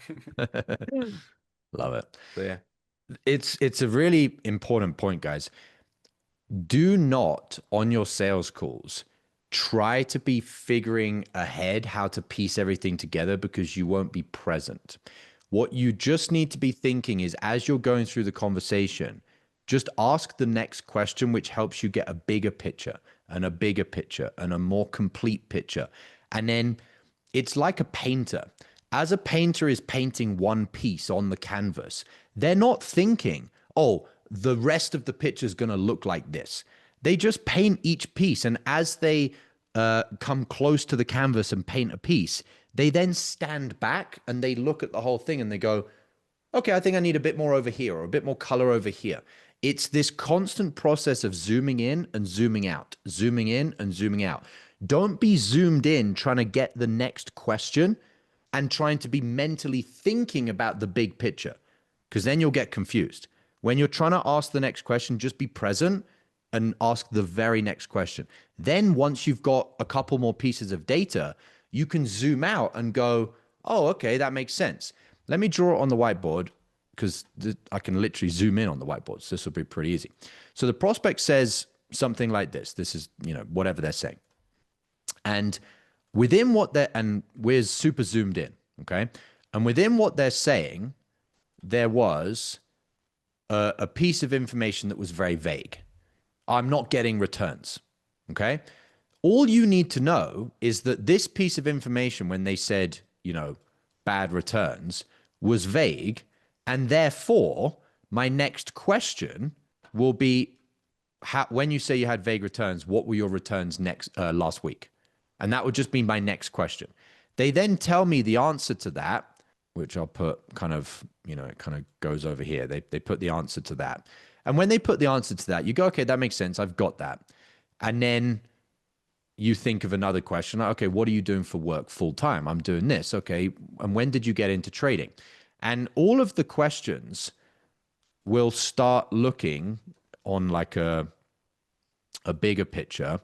Love it. So yeah. It's a really important point, guys. Do not, on your sales calls, try to be figuring ahead how to piece everything together because you won't be present. What you just need to be thinking is, as you're going through the conversation, just ask the next question, which helps you get a bigger picture and a bigger picture and a more complete picture. And then it's like a painter. As a painter is painting one piece on the canvas, they're not thinking, oh, the rest of the picture is going to look like this. They just paint each piece. And as they come close to the canvas and paint a piece, they then stand back and they look at the whole thing and they go, okay, I think I need a bit more over here or a bit more color over here. It's this constant process of zooming in and zooming out, zooming in and zooming out. Don't be zoomed in trying to get the next question and trying to be mentally thinking about the big picture, because then you'll get confused. When you're trying to ask the next question, just be present and ask the very next question. Then once you've got a couple more pieces of data, you can zoom out and go, oh, okay, that makes sense. Let me draw it on the whiteboard because I can literally zoom in on the whiteboard. So this will be pretty easy. So the prospect says something like this. This is, whatever they're saying. And within what they're, and we're super zoomed in, okay? And within what they're saying, there was a piece of information that was very vague. I'm not getting returns, okay? All you need to know is that this piece of information, when they said, bad returns, was vague. And therefore, my next question will be, when you say you had vague returns, what were your returns last week? And that would just be my next question. They then tell me the answer to that, which I'll put kind of, it kind of goes over here. They put the answer to that. And when they put the answer to that, you go, okay, that makes sense. I've got that. And then you think of another question. Okay, what are you doing for work full time? I'm doing this. Okay. And when did you get into trading? And all of the questions will start looking on like a bigger picture.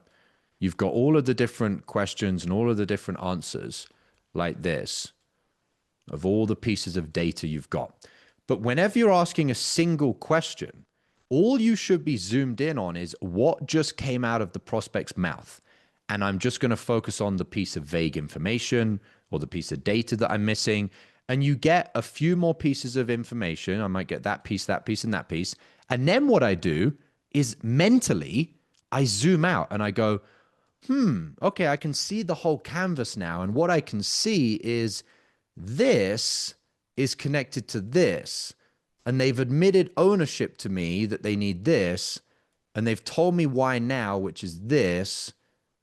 You've got all of the different questions and all of the different answers like this of all the pieces of data you've got. But whenever you're asking a single question, all you should be zoomed in on is what just came out of the prospect's mouth. and I'm just going to focus on the piece of vague information or the piece of data that I'm missing. And you get a few more pieces of information. I might get that piece, and that piece. And then what I do is mentally, I zoom out and I go, okay, I can see the whole canvas now. And what I can see is this is connected to this. And they've admitted ownership to me that they need this. And they've told me why now, which is this.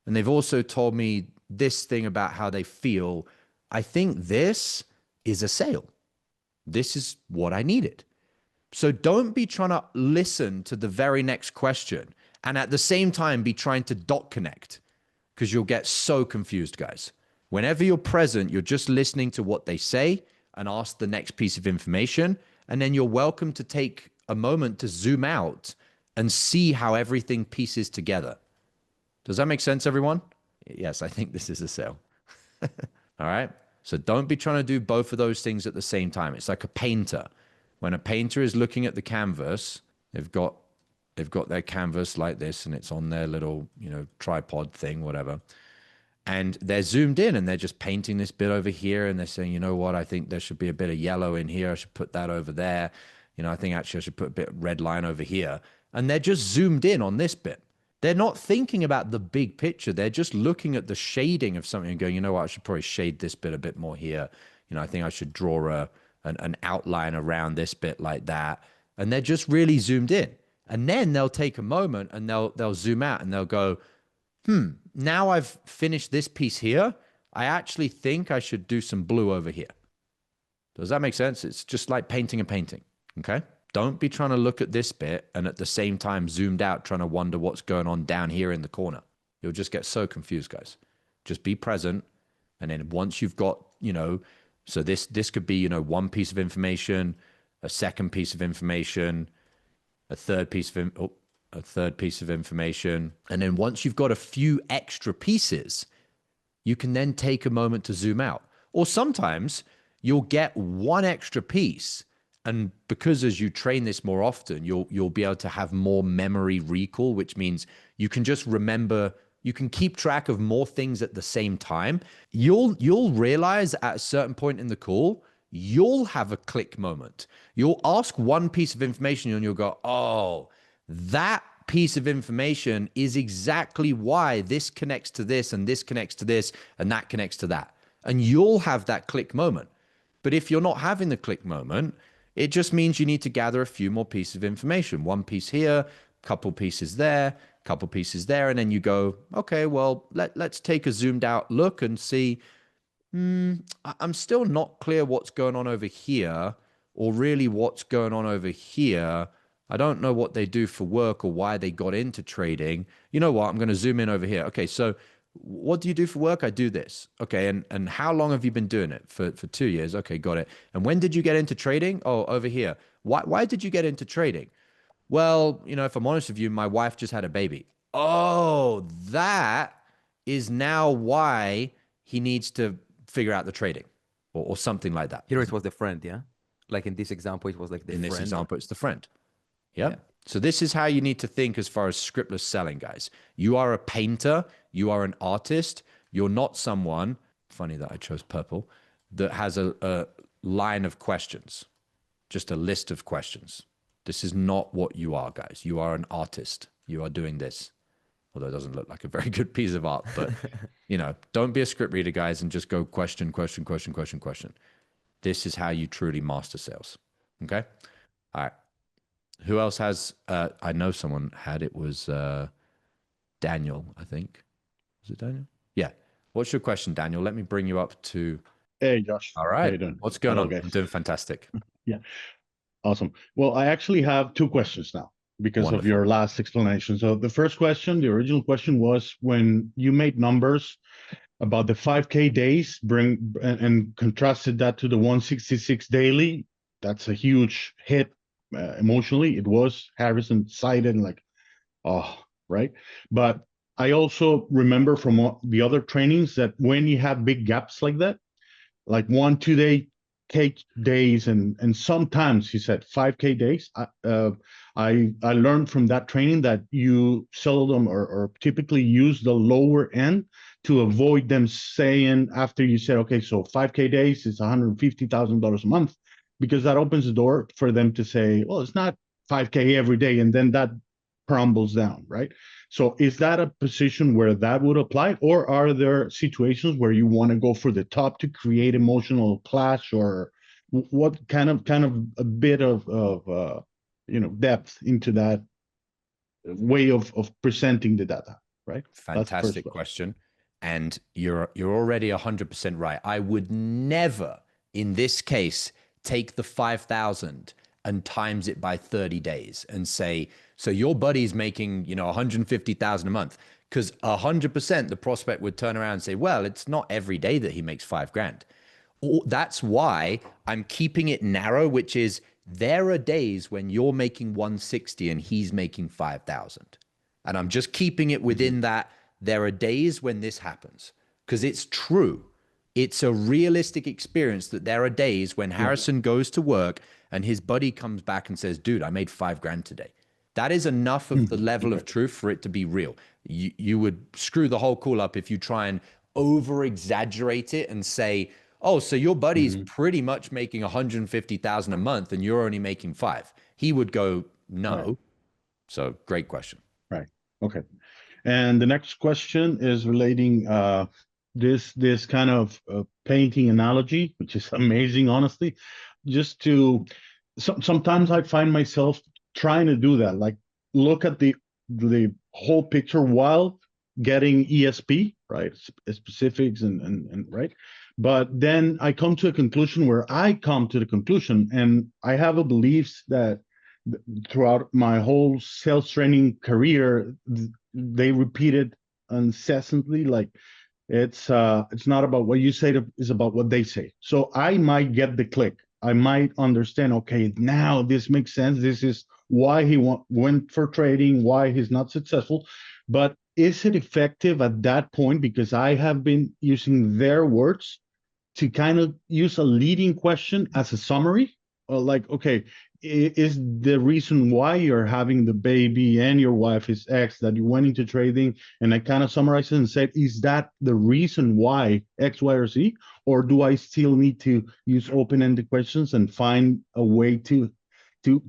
And they've also told me this thing about how they feel. I think this is a sale. This is what I needed. So don't be trying to listen to the very next question and at the same time be trying to dot connect, because you'll get so confused, guys. Whenever you're present, you're just listening to what they say and ask the next piece of information. And then you're welcome to take a moment to zoom out and see how everything pieces together. Does that make sense, everyone? Yes, I think this is a sale. All right. So don't be trying to do both of those things at the same time. It's like a painter. When a painter is looking at the canvas, they've got their canvas like this, and it's on their little, tripod thing, whatever. And they're zoomed in and they're just painting this bit over here. And they're saying, you know what? I think there should be a bit of yellow in here. I should put that over there. I think actually I should put a bit of red line over here. And they're just zoomed in on this bit. They're not thinking about the big picture. They're just looking at the shading of something and going, you know what, I should probably shade this bit a bit more here. I think I should draw an outline around this bit like that. And they're just really zoomed in. And then they'll take a moment and they'll zoom out and they'll go, now I've finished this piece here. I actually think I should do some blue over here. Does that make sense? It's just like painting a painting, okay? Don't be trying to look at this bit and at the same time zoomed out trying to wonder what's going on down here in the corner. You'll just get so confused, guys. Just be present. And then once you've got, so this could be, one piece of information, a second piece of information, a third piece of information. And then once you've got a few extra pieces, you can then take a moment to zoom out. Or sometimes you'll get one extra piece. And because as you train this more often, you'll be able to have more memory recall, which means you can just remember, you can keep track of more things at the same time. You'll realize at a certain point in the call, you'll have a click moment. You'll ask one piece of information and you'll go, oh, that piece of information is exactly why this connects to this and this connects to this and that connects to that. And you'll have that click moment. But if you're not having the click moment, it just means you need to gather a few more pieces of information. One piece here, couple pieces there, couple pieces there. And then you go, okay, well, let's take a zoomed out look and see, I'm still not clear what's going on over here or really what's going on over here. I don't know what they do for work or why they got into trading. You know what? I'm going to zoom in over here. Okay, so what do you do for work? I do this. Okay, and how long have you been doing it? For 2 years. Okay, got it. And when did you get into trading? Oh, over here. Why did you get into trading? Well, if I'm honest with you, my wife just had a baby. Oh, that is now why he needs to figure out the trading or something like that. Here it was the friend, yeah? Like in this example, it was like the friend. In this example, it's the friend. Yep. Yeah. So this is how you need to think as far as scriptless selling, guys. You are a painter. You are an artist. You're not someone, funny that I chose purple, that has a line of questions, just a list of questions. This is not what you are, guys. You are an artist. You are doing this. Although it doesn't look like a very good piece of art, but don't be a script reader, guys, and just go question, question, question, question, question. This is how you truly master sales. Okay. All right. Who else has, I know someone had, it was Daniel, I think. Was it Daniel? Yeah. What's your question, Daniel? Let me bring you up to. Hey, Josh. All right. How you doing? What's going on? Guys. I'm doing fantastic. Yeah. Awesome. Well, I actually have two questions now because of your last explanation. So the first question, the original question was when you made numbers about the 5K days, and contrasted that to the 166 daily. That's a huge hit emotionally. It was Harrison cited like, oh, right. But I also remember from the other trainings that when you have big gaps like that, like 1-2 day 5K days and sometimes he said 5K days. I learned from that training that you seldom or typically use the lower end to avoid them saying after you said, okay, so 5K days is $150,000 a month, because that opens the door for them to say, well, it's not 5K every day, and then that crumbles down, right? So is that a position where that would apply, or are there situations where you want to go for the top to create emotional clash, or what kind of a bit of depth into that way of presenting the data, right? Fantastic question. And you're already 100% right. I would never, in this case, take the 5,000 and times it by 30 days and say, so your buddy's making, 150,000 a month, because 100% the prospect would turn around and say, well, it's not every day that he makes $5,000. That's why I'm keeping it narrow, which is there are days when you're making 160 and he's making 5,000. And I'm just keeping it within that. There are days when this happens, because it's true. It's a realistic experience that there are days when Harrison goes to work and his buddy comes back and says, dude, I made $5,000 today. That is enough of the level of truth for it to be real. You would screw the whole call up if you try and over exaggerate it and say, oh, so your buddy's pretty much making 150,000 a month and you're only making 5. He would go, no. Right. So great question. Right. Okay. And the next question is relating this kind of painting analogy, which is amazing, honestly. Just to sometimes I find myself trying to do that, like look at the whole picture while getting ESP, right? Specifics and right. But then I come to a conclusion where I come to the conclusion, and I have a belief that throughout my whole sales training career, they repeated incessantly, like it's not about what you say, it's about what they say. So I might get the click. I might understand, okay, now this makes sense. This is why he went for trading, why he's not successful. But is it effective at that point? Because I have been using their words to kind of use a leading question as a summary, or like, okay, is the reason why you're having the baby and your wife is X, that you went into trading, and I kind of summarized it and said, is that the reason why X, Y, or Z? Or do I still need to use open-ended questions and find a way to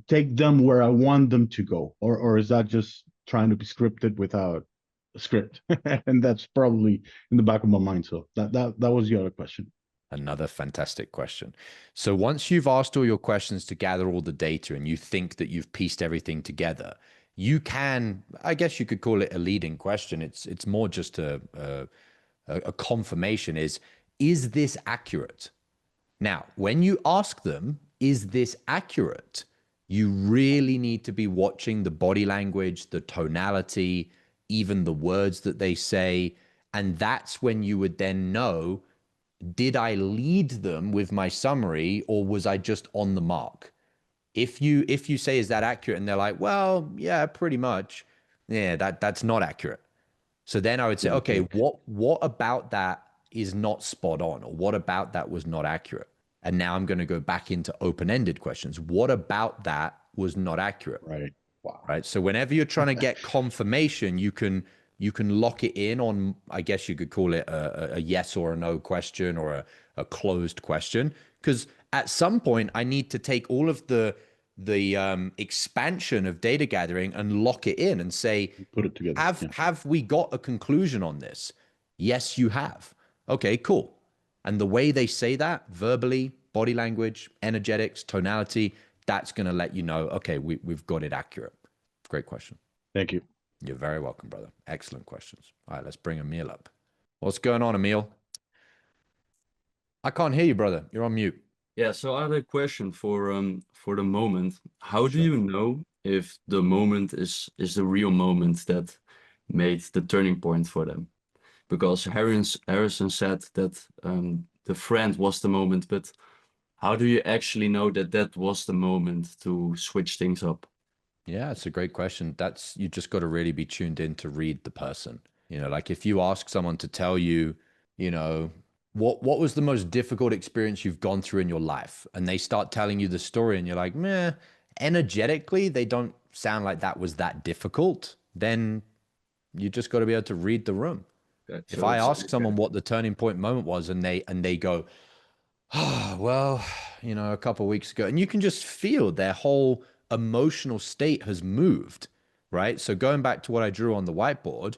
take them where I want them to go? Or is that just trying to be scripted without a script? And that's probably in the back of my mind. So that was the other question. Another fantastic question. So once you've asked all your questions to gather all the data and you think that you've pieced everything together, you can, I guess you could call it a leading question. It's more just a confirmation is this accurate? Now, when you ask them, is this accurate? You really need to be watching the body language, the tonality, even the words that they say. And that's when you would then know, did I lead them with my summary, or was I just on the mark? If you say, is that accurate? And they're like, well, yeah, pretty much. Yeah, that's not accurate. So then I would say, okay, what about that is not spot on, or what about that was not accurate? And now I'm going to go back into open-ended questions. What about that was not accurate? Right. Wow. Right. So whenever you're trying to get confirmation, you can lock it in on, I guess you could call it a yes or a no question, or a closed question. Because at some point I need to take all of the expansion of data gathering and lock it in and say, put it together. Have we got a conclusion on this? Yes, you have. Okay, cool. And the way they say that, verbally, body language, energetics, tonality, that's going to let you know, okay, we've got it accurate. Great question. Thank you. You're very welcome, brother. Excellent questions. All right, let's bring Emil up. What's going on, Emil? I can't hear you, brother. You're on mute. Yeah, so I had a question for the moment. How do you know if the moment is the real moment that made the turning point for them? Because Harrison said that the friend was the moment, but how do you actually know that that was the moment to switch things up? Yeah, it's a great question. You just got to really be tuned in to read the person. Like if you ask someone to tell you, what was the most difficult experience you've gone through in your life? And they start telling you the story and you're like, meh, energetically, they don't sound like that was that difficult. Then you just got to be able to read the room. Okay, If so I it's ask someone what the turning point moment was and they go, oh, well, a couple of weeks ago, and you can just feel their whole emotional state has moved, right? So going back to what I drew on the whiteboard,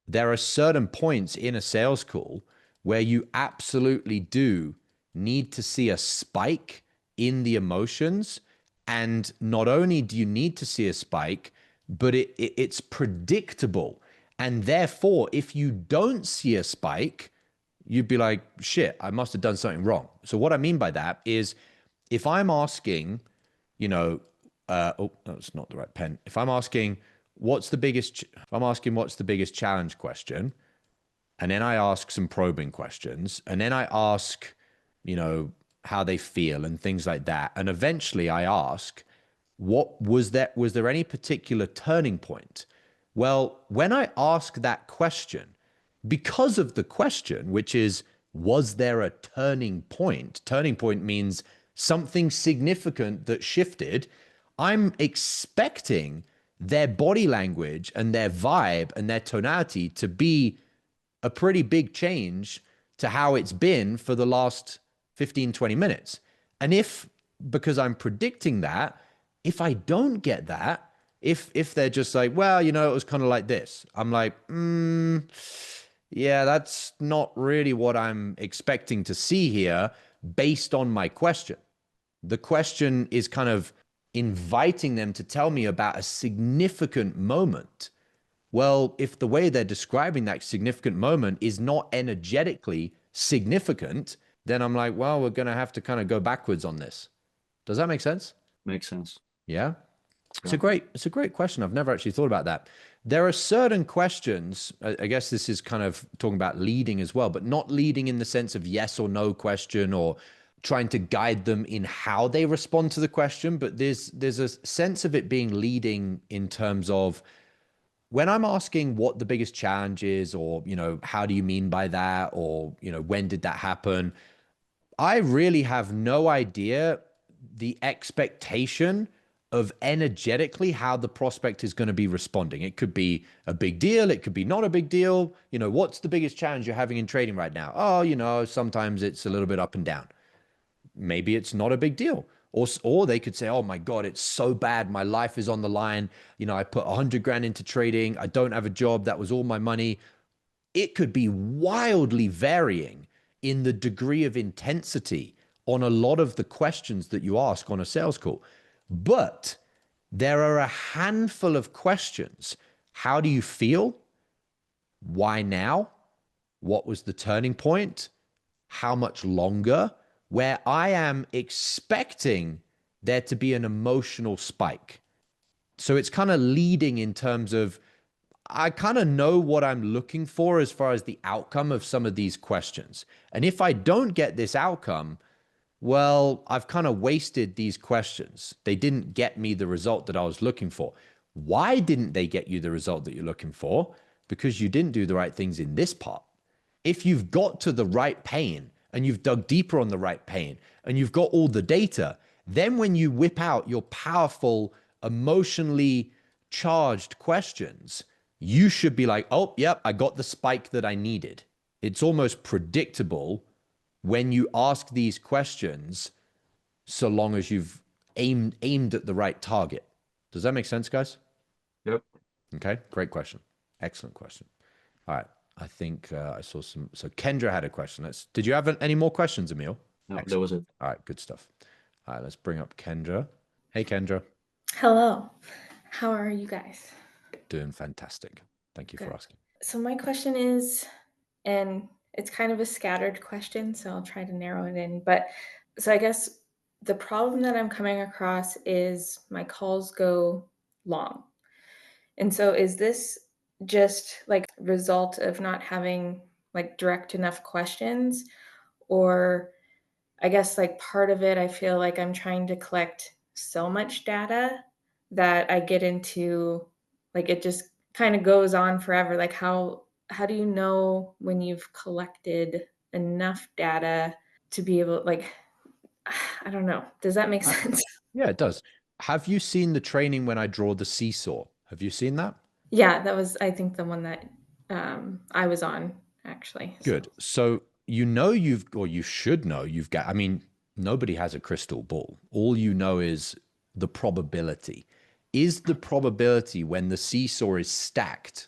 there are certain points in a sales call where you absolutely do need to see a spike in the emotions. And not only do you need to see a spike, but it's predictable. And therefore, if you don't see a spike, you'd be like, shit, I must have done something wrong. So what I mean by that is if I'm asking, oh, that's not the right pen. If I'm asking, what's the biggest challenge question, and then I ask some probing questions, and then I ask, how they feel and things like that. And eventually I ask, was there any particular turning point? Well, when I ask that question, because of the question, which is, was there a turning point? Turning point means something significant that shifted. I'm expecting their body language and their vibe and their tonality to be a pretty big change to how it's been for the last 15, 20 minutes. And because I'm predicting that, if I don't get that, if they're just like, well, it was kind of like this, I'm like, yeah, that's not really what I'm expecting to see here based on my question. The question is kind of inviting them to tell me about a significant moment. Well, if the way they're describing that significant moment is not energetically significant, then I'm like, well, we're going to have to kind of go backwards on this. Does that make sense? Makes sense. Yeah. It's Yeah. a great question. I've never actually thought about that. There are certain questions, I guess this is kind of talking about leading as well, but not leading in the sense of yes or no question or trying to guide them in how they respond to the question. But there's a sense of it being leading in terms of when I'm asking what the biggest challenge is, or, how do you mean by that? Or, when did that happen? I really have no idea the expectation of energetically how the prospect is going to be responding. It could be a big deal. It could be not a big deal. What's the biggest challenge you're having in trading right now? Oh, sometimes it's a little bit up and down. Maybe it's not a big deal. Or they could say, oh my God, it's so bad. My life is on the line. I put 100 grand into trading. I don't have a job. That was all my money. It could be wildly varying in the degree of intensity on a lot of the questions that you ask on a sales call. But there are a handful of questions. How do you feel? Why now? What was the turning point? How much longer? Where I am expecting there to be an emotional spike. So it's kind of leading in terms of, I kind of know what I'm looking for as far as the outcome of some of these questions. And if I don't get this outcome, well, I've kind of wasted these questions. They didn't get me the result that I was looking for. Why didn't they get you the result that you're looking for? Because you didn't do the right things in this part. If you've got to the right pain and you've dug deeper on the right pain and you've got all the data, then when you whip out your powerful, emotionally charged questions, you should be like, oh, yep, I got the spike that I needed. It's almost predictable when you ask these questions, so long as you've aimed at the right target. Does that make sense, guys? Yep. Okay, great question. Excellent question. All right. I think I saw some. So Kendra had a question. Did you have any more questions, Emil? No, Excellent. that was it. All right, good stuff. All right, let's bring up Kendra. Hey, Kendra. Hello. How are you guys? Doing fantastic. Thank you for asking. So my question is, and it's kind of a scattered question, so I'll try to narrow it in. But so I guess the problem that I'm coming across is my calls go long. And so is this just like a result of not having like direct enough questions? Or I guess like part of it, I feel like I'm trying to collect so much data that I get into like it just kind of goes on forever. Like how do you know when you've collected enough data to be able, like, I don't know. Does that make sense? Yeah, it does. Have you seen the training when I draw the seesaw? Have you seen that? Yeah, that was, I think, the one that I was on, actually. Good. So you know or you should know you've got, I mean, nobody has a crystal ball. All you know is the probability. Is the probability when the seesaw is stacked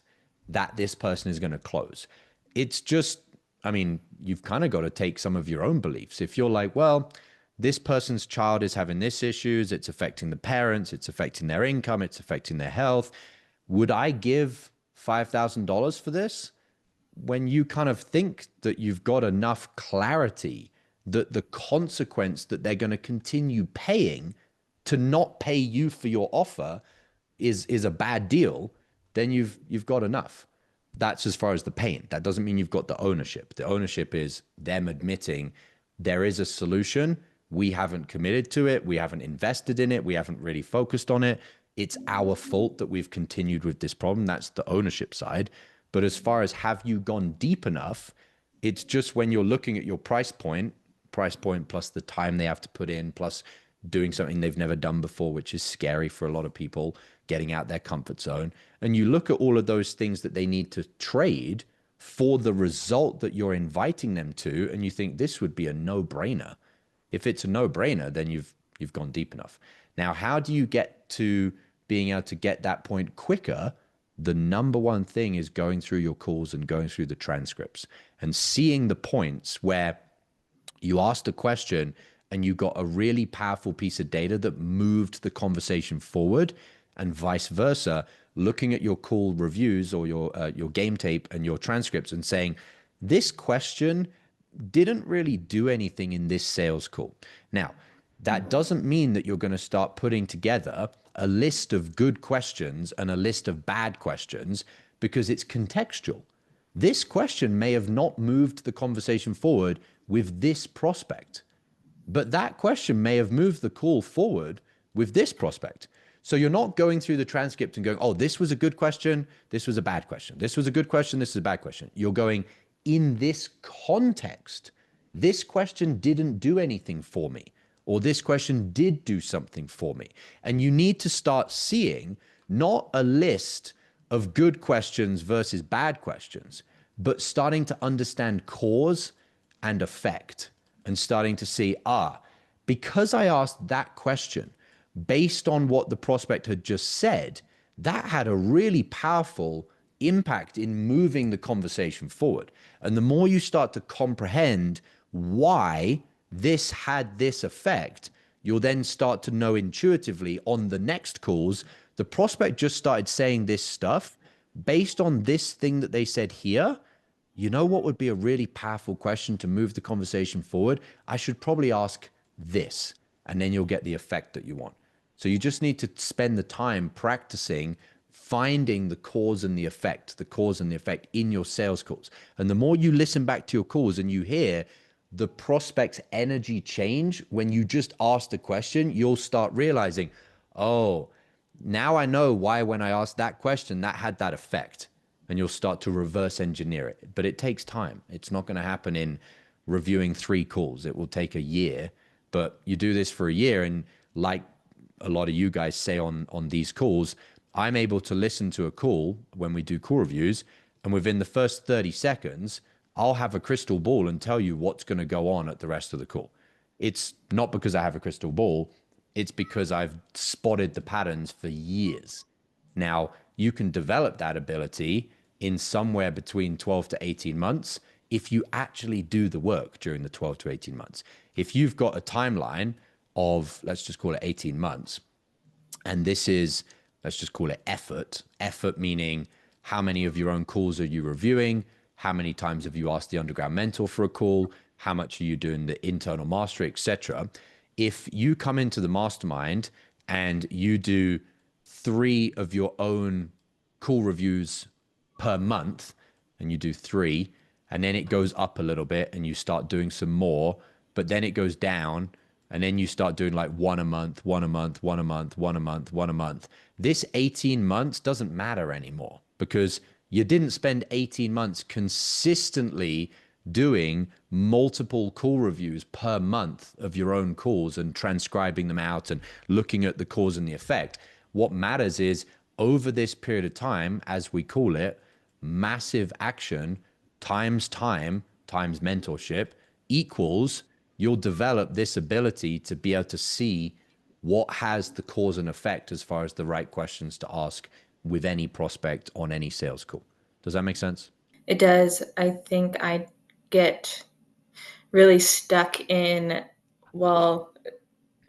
that this person is going to close? It's just, I mean, you've kind of got to take some of your own beliefs. If you're like, well, this person's child is having this issues, it's affecting the parents, it's affecting their income, it's affecting their health. Would I give $5,000 for this? When you kind of think that you've got enough clarity that the consequence that they're going to continue paying to not pay you for your offer is a bad deal, then you've got enough. That's as far as the pain. That doesn't mean you've got the ownership. The ownership is them admitting there is a solution. We haven't committed to it. We haven't invested in it. We haven't really focused on it. It's our fault that we've continued with this problem. That's the ownership side. But as far as have you gone deep enough, it's just when you're looking at your price point plus the time they have to put in, plus doing something they've never done before, which is scary for a lot of people, getting out their comfort zone. And you look at all of those things that they need to trade for the result that you're inviting them to, and you think this would be a no-brainer. If it's a no-brainer, then you've gone deep enough. Now, how do you get to being able to get that point quicker? The number one thing is going through your calls and going through the transcripts and seeing the points where you asked a question and you got a really powerful piece of data that moved the conversation forward, and vice versa, looking at your call reviews or your game tape and your transcripts and saying, this question didn't really do anything in this sales call. Now, that doesn't mean that you're going to start putting together a list of good questions and a list of bad questions, because it's contextual. This question may have not moved the conversation forward with this prospect, but that question may have moved the call forward with this prospect. So you're not going through the transcript and going, oh, this was a good question, this was a bad question. This was a good question, this is a bad question. You're going, in this context, this question didn't do anything for me, or this question did do something for me. And you need to start seeing not a list of good questions versus bad questions, but starting to understand cause and effect, and starting to see, because I asked that question based on what the prospect had just said, that had a really powerful impact in moving the conversation forward. And the more you start to comprehend why this had this effect, you'll then start to know intuitively on the next calls, the prospect just started saying this stuff based on this thing that they said here. You know what would be a really powerful question to move the conversation forward? I should probably ask this, and then you'll get the effect that you want. So you just need to spend the time practicing finding the cause and the effect in your sales calls. And the more you listen back to your calls and you hear the prospect's energy change when you just asked a question, you'll start realizing, oh, now I know why when I asked that question, that had that effect. And you'll start to reverse engineer it. But it takes time. It's not going to happen in reviewing 3 calls. It will take a year. But you do this for a year, and like a lot of you guys say on these calls, I'm able to listen to a call when we do call reviews, and within the first 30 seconds, I'll have a crystal ball and tell you what's going to go on at the rest of the call. It's not because I have a crystal ball. It's because I've spotted the patterns for years. Now, you can develop that ability in somewhere between 12 to 18 months if you actually do the work during the 12 to 18 months. If you've got a timeline of, let's just call it 18 months, and this is, let's just call it effort meaning how many of your own calls are you reviewing, how many times have you asked the underground mentor for a call, how much are you doing the internal mastery, etc. If you come into the mastermind and you do 3 of your own call reviews per month, and you do 3, and then it goes up a little bit and you start doing some more, but then it goes down, and then you start doing like 1 a month, 1 a month, 1 a month, 1 a month, 1 a month. This 18 months doesn't matter anymore, because you didn't spend 18 months consistently doing multiple call reviews per month of your own calls and transcribing them out and looking at the cause and the effect. What matters is over this period of time, as we call it, massive action times time times mentorship equals you'll develop this ability to be able to see what has the cause and effect as far as the right questions to ask with any prospect on any sales call. Does that make sense? It does. I think I get really stuck in, well,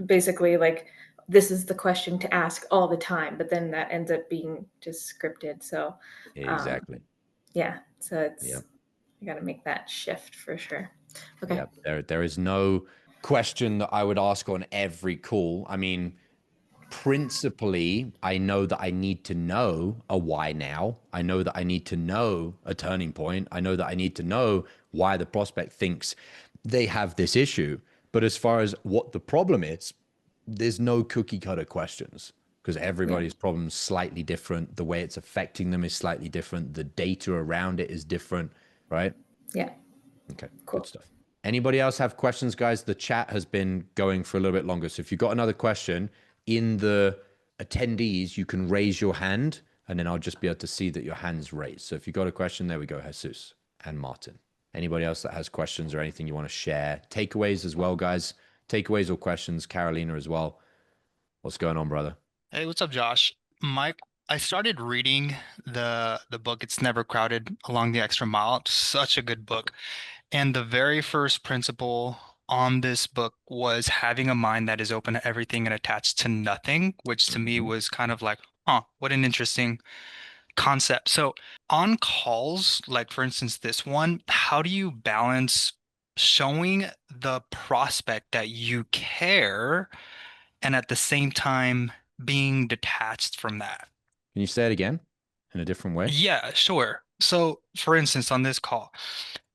basically like this is the question to ask all the time, but then that ends up being just scripted. So exactly. Yeah. So it's, I got to make that shift for sure. Okay. Yeah. There is no question that I would ask on every call. I mean, principally, I know that I need to know a why now. I know that I need to know a turning point. I know that I need to know why the prospect thinks they have this issue. But as far as what the problem is, there's no cookie cutter questions because everybody's problem is slightly different. The way it's affecting them is slightly different. The data around it is different, right? Yeah. Okay, Cool. good stuff. Anybody else have questions, guys? The chat has been going for a little bit longer. So if you've got another question in the attendees, you can raise your hand and then I'll just be able to see that your hand's raised. So if you've got a question, there we go, Jesus and Martin. Anybody else that has questions or anything you want to share? Takeaways as well, guys. Takeaways or questions, Carolina as well. What's going on, brother? Hey, what's up, Josh? Mike, I started reading the book It's Never Crowded Along the Extra Mile. Such a good book. And the very first principle on this book was having a mind that is open to everything and attached to nothing, which to me was kind of like, what an interesting concept. So on calls, like for instance, this one, how do you balance showing the prospect that you care and at the same time being detached from that? Can you say it again in a different way? Yeah, sure. So for instance, on this call,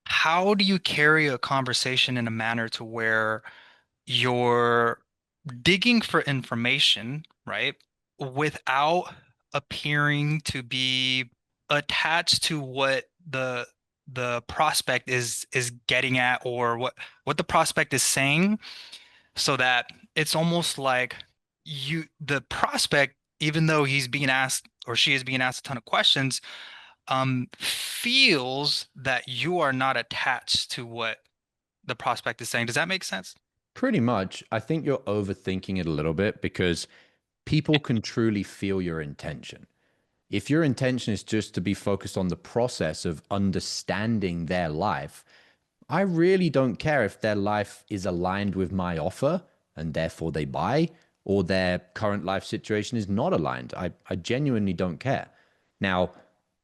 how do you carry a conversation in a manner to where you're digging for information, right, without appearing to be attached to what the prospect is getting at, or what the prospect is saying, so that it's almost like the prospect, even though he's being asked or she is being asked a ton of questions, feels that you are not attached to what the prospect is saying. Does that make sense? Pretty much. I think you're overthinking it a little bit because people can truly feel your intention. If your intention is just to be focused on the process of understanding their life, I really don't care if their life is aligned with my offer and therefore they buy, or their current life situation is not aligned. I genuinely don't care. Now,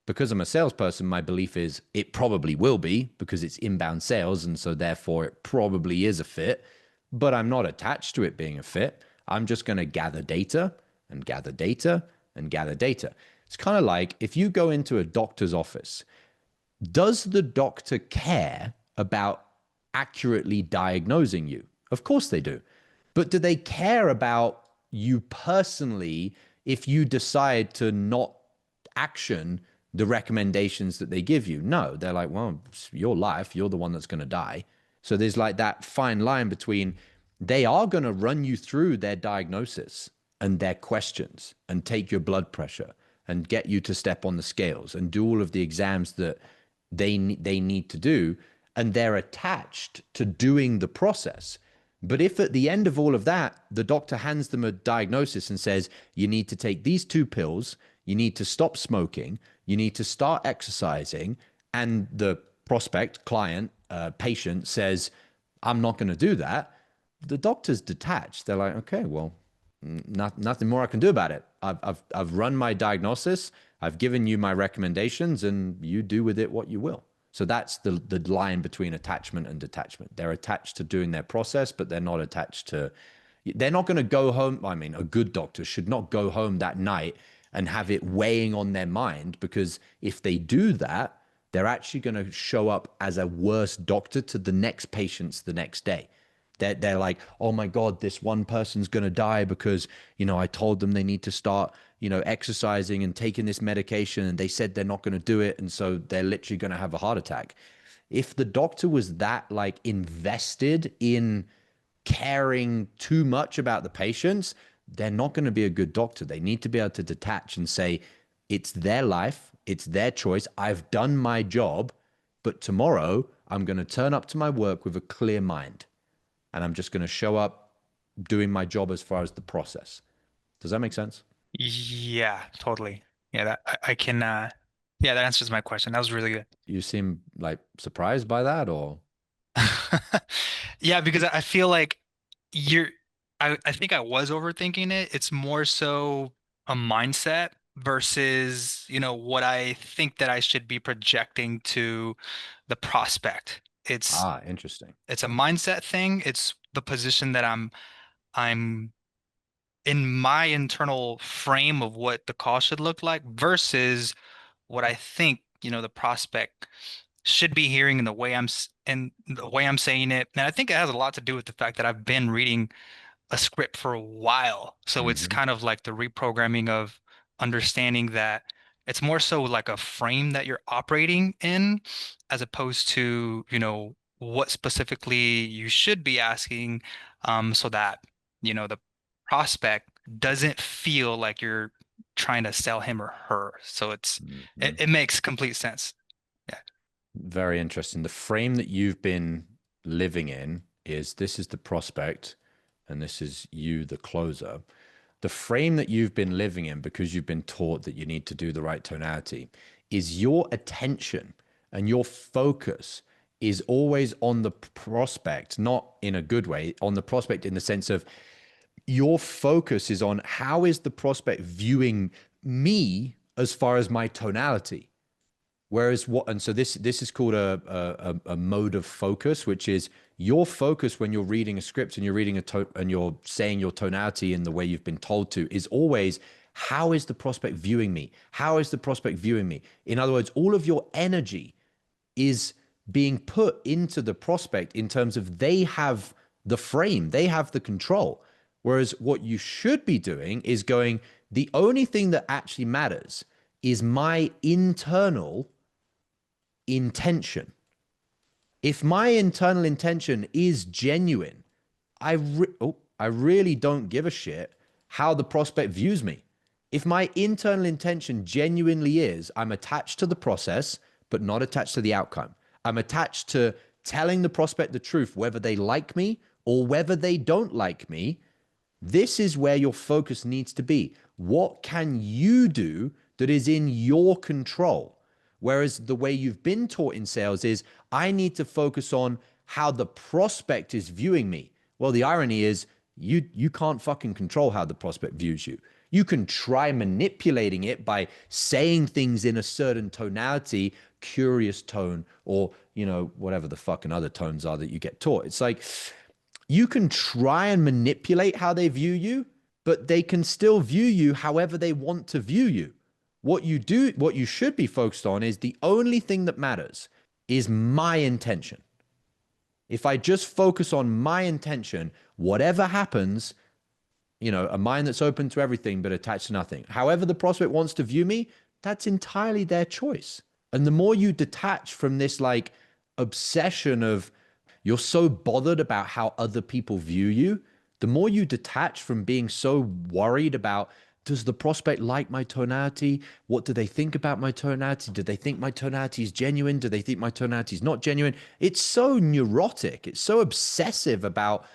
because I'm a salesperson, my belief is it probably will be because it's inbound sales. And so therefore it probably is a fit, but I'm not attached to it being a fit. I'm just going to gather data and gather data and gather data. It's kind of like if you go into a doctor's office, does the doctor care about accurately diagnosing you? Of course they do. But do they care about you personally if you decide to not action the recommendations that they give you? No, they're like, well, it's your life, you're the one that's going to die. So there's like that fine line between they are going to run you through their diagnosis and their questions and take your blood pressure and get you to step on the scales and do all of the exams that they need to do. And they're attached to doing the process. But if at the end of all of that, the doctor hands them a diagnosis and says, you need to take these 2 pills, you need to stop smoking, you need to start exercising, and the prospect, client, patient says, I'm not going to do that, the doctor's detached. They're like, okay, well, nothing more I can do about it. I've run my diagnosis, I've given you my recommendations, and you do with it what you will. So that's the line between attachment and detachment. They're attached to doing their process, but they're not attached to, they're not going to go home. I mean, a good doctor should not go home that night and have it weighing on their mind, because if they do that, they're actually going to show up as a worse doctor to the next patients the next day. They're like, oh my God, this one person's going to die because, I told them they need to start, exercising and taking this medication, and they said they're not going to do it. And so they're literally going to have a heart attack. if the doctor was that like invested in caring too much about the patients, they're not going to be a good doctor. They need to be able to detach and say, it's their life, it's their choice. I've done my job, but tomorrow I'm going to turn up to my work with a clear mind. And I'm just going to show up doing my job as far as the process. Does that make sense? Yeah, totally. Yeah, I can yeah, that answers my question. That was really good. You seem like surprised by that, or? Yeah, because I feel like you're I think I was overthinking it. It's more so a mindset versus, what I think that I should be projecting to the prospect. It's Interesting. it's a mindset thing. It's the position that I'm in my internal frame of what the call should look like versus what I think, the prospect should be hearing in the way and the way I'm saying it. And I think it has a lot to do with the fact that I've been reading a script for a while. So it's kind of like the reprogramming of understanding that it's more so like a frame that you're operating in as opposed to, what specifically you should be asking, so that, the prospect doesn't feel like you're trying to sell him or her. So it makes complete sense. Yeah. Very interesting. The frame that you've been living in is this is the prospect and this is you, the closer. The frame that you've been living in, because you've been taught that you need to do the right tonality, is your attention and your focus is always on the prospect, not in a good way, on the prospect in the sense of your focus is on how is the prospect viewing me as far as my tonality. Whereas and so this is called a mode of focus, which is your focus when you're reading a script and you're reading and you're saying your tonality in the way you've been told to is always, how is the prospect viewing me? How is the prospect viewing me? In other words, all of your energy is being put into the prospect in terms of they have the frame, they have the control. Whereas what you should be doing is going, the only thing that actually matters is my internal intention. If my internal intention is genuine, I really don't give a shit how the prospect views me. If my internal intention genuinely is I'm attached to the process, but not attached to the outcome. I'm attached to telling the prospect the truth, whether they like me or whether they don't like me. This is where your focus needs to be. What can you do that is in your control? Whereas the way you've been taught in sales is, I need to focus on how the prospect is viewing me. Well, the irony is you can't fucking control how the prospect views you. You can try manipulating it by saying things in a certain tonality, curious tone, or, whatever the fucking other tones are that you get taught. It's like, you can try and manipulate how they view you, but they can still view you however they want to view you. What you should be focused on is the only thing that matters is my intention. If I just focus on my intention, whatever happens, a mind that's open to everything but attached to nothing. However the prospect wants to view me, that's entirely their choice. And the more you detach from this like obsession of you're so bothered about how other people view you, the more you detach from being so worried about, does the prospect like my tonality? What do they think about my tonality? Do they think my tonality is genuine? Do they think my tonality is not genuine? It's so neurotic. It's so obsessive about,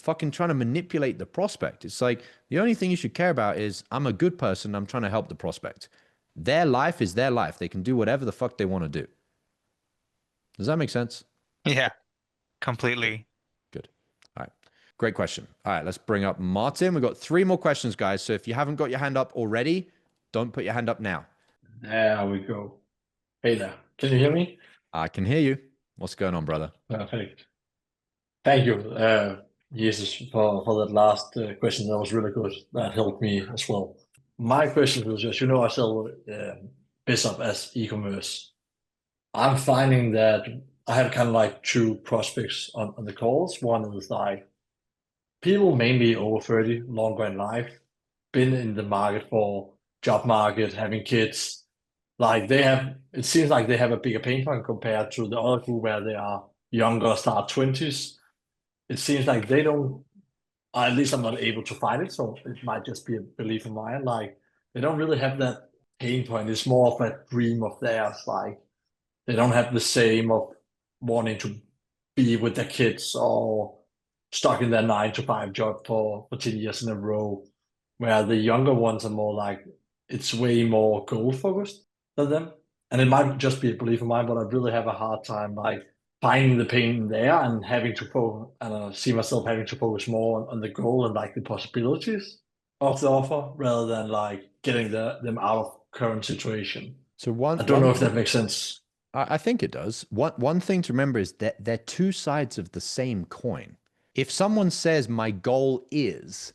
fucking trying to manipulate the prospect. It's like, the only thing you should care about is, I'm a good person. I'm trying to help the prospect. Their life is their life. They can do whatever the fuck they want to do. Does that make sense? Yeah, completely. Good. All right. Great question. All right, let's bring up Martin. We've got 3 more questions, guys. So if you haven't got your hand up already, don't put your hand up now. There we go. Hey there. Can you hear me? I can hear you. What's going on, brother? Perfect. Thank you, Jesus, for that last question. That was really good. That helped me as well. My question was just, I sell business as e-commerce. I'm finding that I have kind of like 2 prospects on the calls. One is like people mainly over 30, longer in life, been in the market for job market, having kids, Like it seems like they have a bigger pain point compared to the other group where they are younger, start 20s. It seems like they don't, or at least I'm not able to find it, so it might just be a belief of mine. Like they don't really have that pain point. It's more of a dream of theirs. Like they don't have the same of wanting to be with their kids or stuck in their 9 to 5 job for 10 years in a row. Where the younger ones are more like it's way more goal focused than them. And it might just be a belief of mine, but I really have a hard time like finding the pain there and having to see myself having to focus more on the goal and like the possibilities of the offer rather than like getting them out of current situation. So I don't know if that makes sense. I think it does. One thing to remember is that they're two sides of the same coin. If someone says, my goal is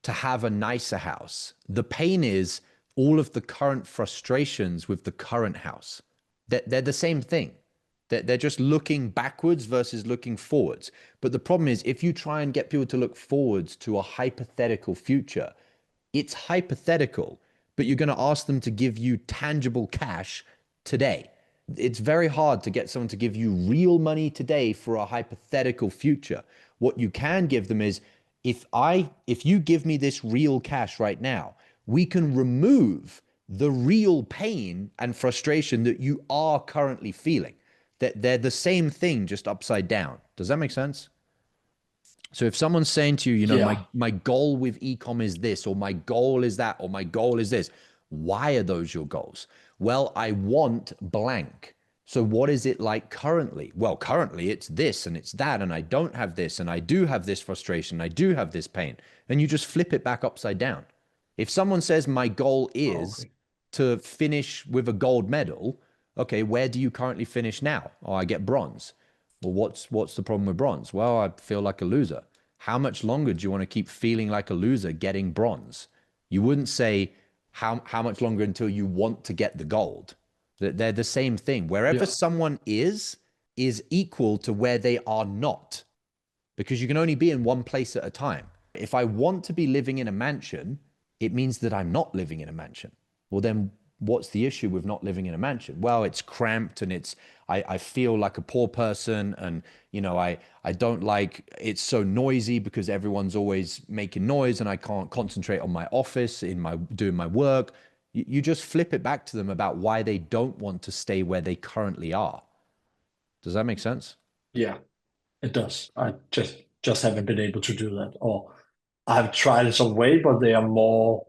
to have a nicer house, the pain is all of the current frustrations with the current house. They're the same thing. They're just looking backwards versus looking forwards. But the problem is, if you try and get people to look forwards to a hypothetical future, it's hypothetical, but you're going to ask them to give you tangible cash today. It's very hard to get someone to give you real money today for a hypothetical future. What you can give them is, if you give me this real cash right now, we can remove the real pain and frustration that you are currently feeling. That they're the same thing, just upside down. Does that make sense? So if someone's saying to you, my goal with ecom is this, or my goal is that, or my goal is this, why are those your goals? Well, I want blank. So what is it like currently? Well, currently it's this and it's that, and I don't have this, and I do have this frustration, I do have this pain. And you just flip it back upside down. If someone says my goal is to finish with a gold medal, okay, where do you currently finish now? Oh, I get bronze. Well, what's the problem with bronze? Well, I feel like a loser. How much longer do you want to keep feeling like a loser getting bronze? You wouldn't say how much longer until you want to get the gold. They're the same thing. Wherever someone is equal to where they are not, because you can only be in one place at a time. If I want to be living in a mansion, it means that I'm not living in a mansion. Well, then what's the issue with not living in a mansion? Well, it's cramped and I feel like a poor person, and I don't like, it's so noisy because everyone's always making noise and I can't concentrate on my office doing my work. You just flip it back to them about why they don't want to stay where they currently are. Does that make sense? Yeah, it does. I just haven't been able to do that, or I've tried in some way, but they are more.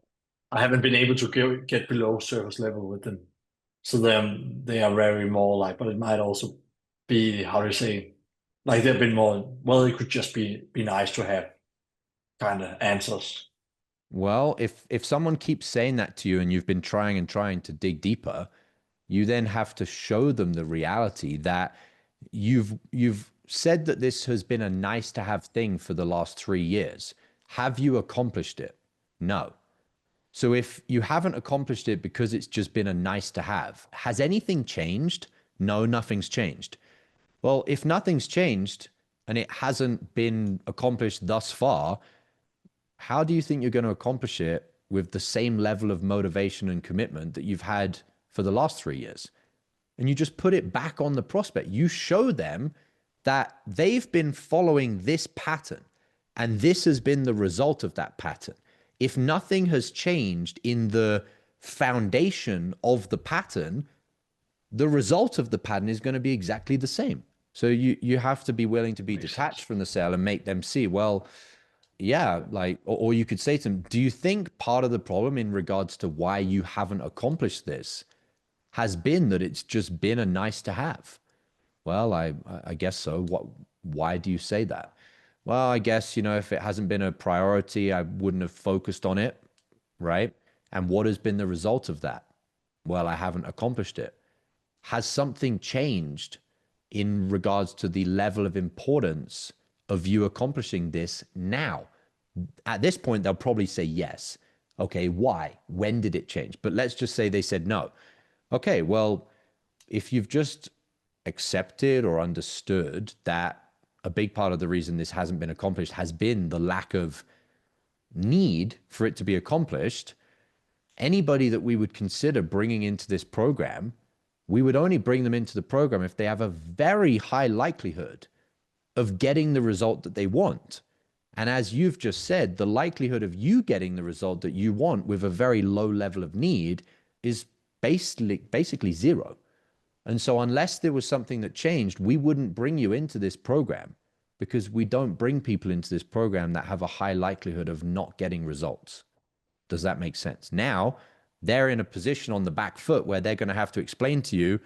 I haven't been able to get below surface level with them. So they are very more like, but it might also be, how do you say, like they've been more, well, it could just be nice to have kind of answers. Well, if someone keeps saying that to you and you've been trying and trying to dig deeper, you then have to show them the reality that you've said that this has been a nice to have thing for the last 3 years. Have you accomplished it? No. So if you haven't accomplished it because it's just been a nice to have, has anything changed? No, nothing's changed. Well, if nothing's changed and it hasn't been accomplished thus far, how do you think you're going to accomplish it with the same level of motivation and commitment that you've had for the last 3 years? And you just put it back on the prospect. You show them that they've been following this pattern and this has been the result of that pattern. If nothing has changed in the foundation of the pattern, the result of the pattern is going to be exactly the same. So you have to be willing to be detached from the sale and make them see, well, yeah, like, or you could say to them, do you think part of the problem in regards to why you haven't accomplished this has been that it's just been a nice to have? Well, I guess so. Why do you say that? Well, I guess, if it hasn't been a priority, I wouldn't have focused on it, right? And what has been the result of that? Well, I haven't accomplished it. Has something changed in regards to the level of importance of you accomplishing this now? At this point, they'll probably say yes. Okay, why? When did it change? But let's just say they said no. Okay, well, if you've just accepted or understood that a big part of the reason this hasn't been accomplished has been the lack of need for it to be accomplished, Anybody that we would consider bringing into this program, we would only bring them into the program if they have a very high likelihood of getting the result that they want. And as you've just said, the likelihood of you getting the result that you want with a very low level of need is basically zero. And so unless there was something that changed, we wouldn't bring you into this program, because we don't bring people into this program that have a high likelihood of not getting results. Does that make sense? Now, they're in a position on the back foot where they're going to have to explain to you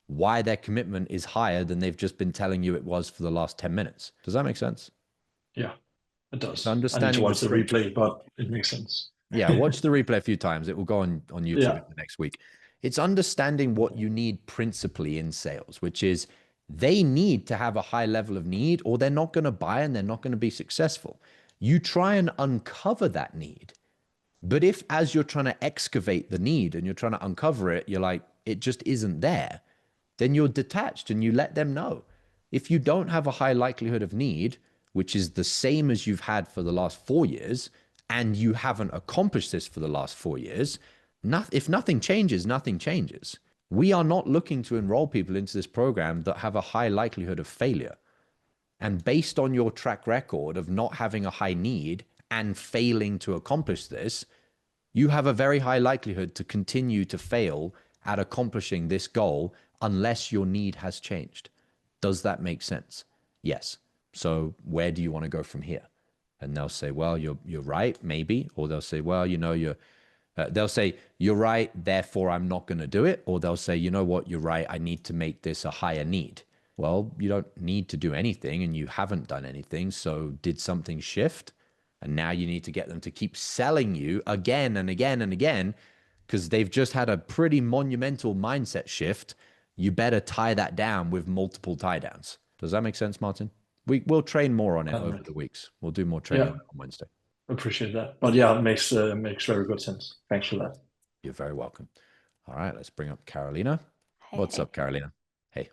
why their commitment is higher than they've just been telling you it was for the last 10 minutes. Does that make sense? Yeah, it does. It's I need to understanding watch the replay, but it makes sense. Yeah, watch the replay a few times. It will go on YouTube Yeah. in the next week. It's understanding what you need principally in sales, which is they need to have a high level of need, or they're not going to buy and they're not going to be successful. You try and uncover that need. But if, as you're trying to excavate the need and you're trying to uncover it, you're like, it just isn't there, then you're detached and you let them know. If you don't have a high likelihood of need, which is the same as you've had for the last 4 years, and you haven't accomplished this for the last 4 years, if nothing changes, nothing changes. We are not looking to enroll people into this program that have a high likelihood of failure. And based on your track record of not having a high need and failing to accomplish this, you have a very high likelihood to continue to fail at accomplishing this goal unless your need has changed. Does that make sense? Yes. So where do you want to go from here? And they'll say, well, you're right, maybe. Or they'll say, well, they'll say, you're right, therefore I'm not going to do it. Or they'll say, you know what, you're right, I need to make this a higher need. Well, you don't need to do anything and you haven't done anything. So did something shift? And now you need to get them to keep selling you again and again and again, because they've just had a pretty monumental mindset shift. You better tie that down with multiple tie downs. Does that make sense, Martin? We'll train more on it over the weeks. We'll do more training on Wednesday. Appreciate that. But yeah, it makes very good sense. Thanks for that. You're very welcome. All right, let's bring up Carolina. What's up, Carolina? Hey.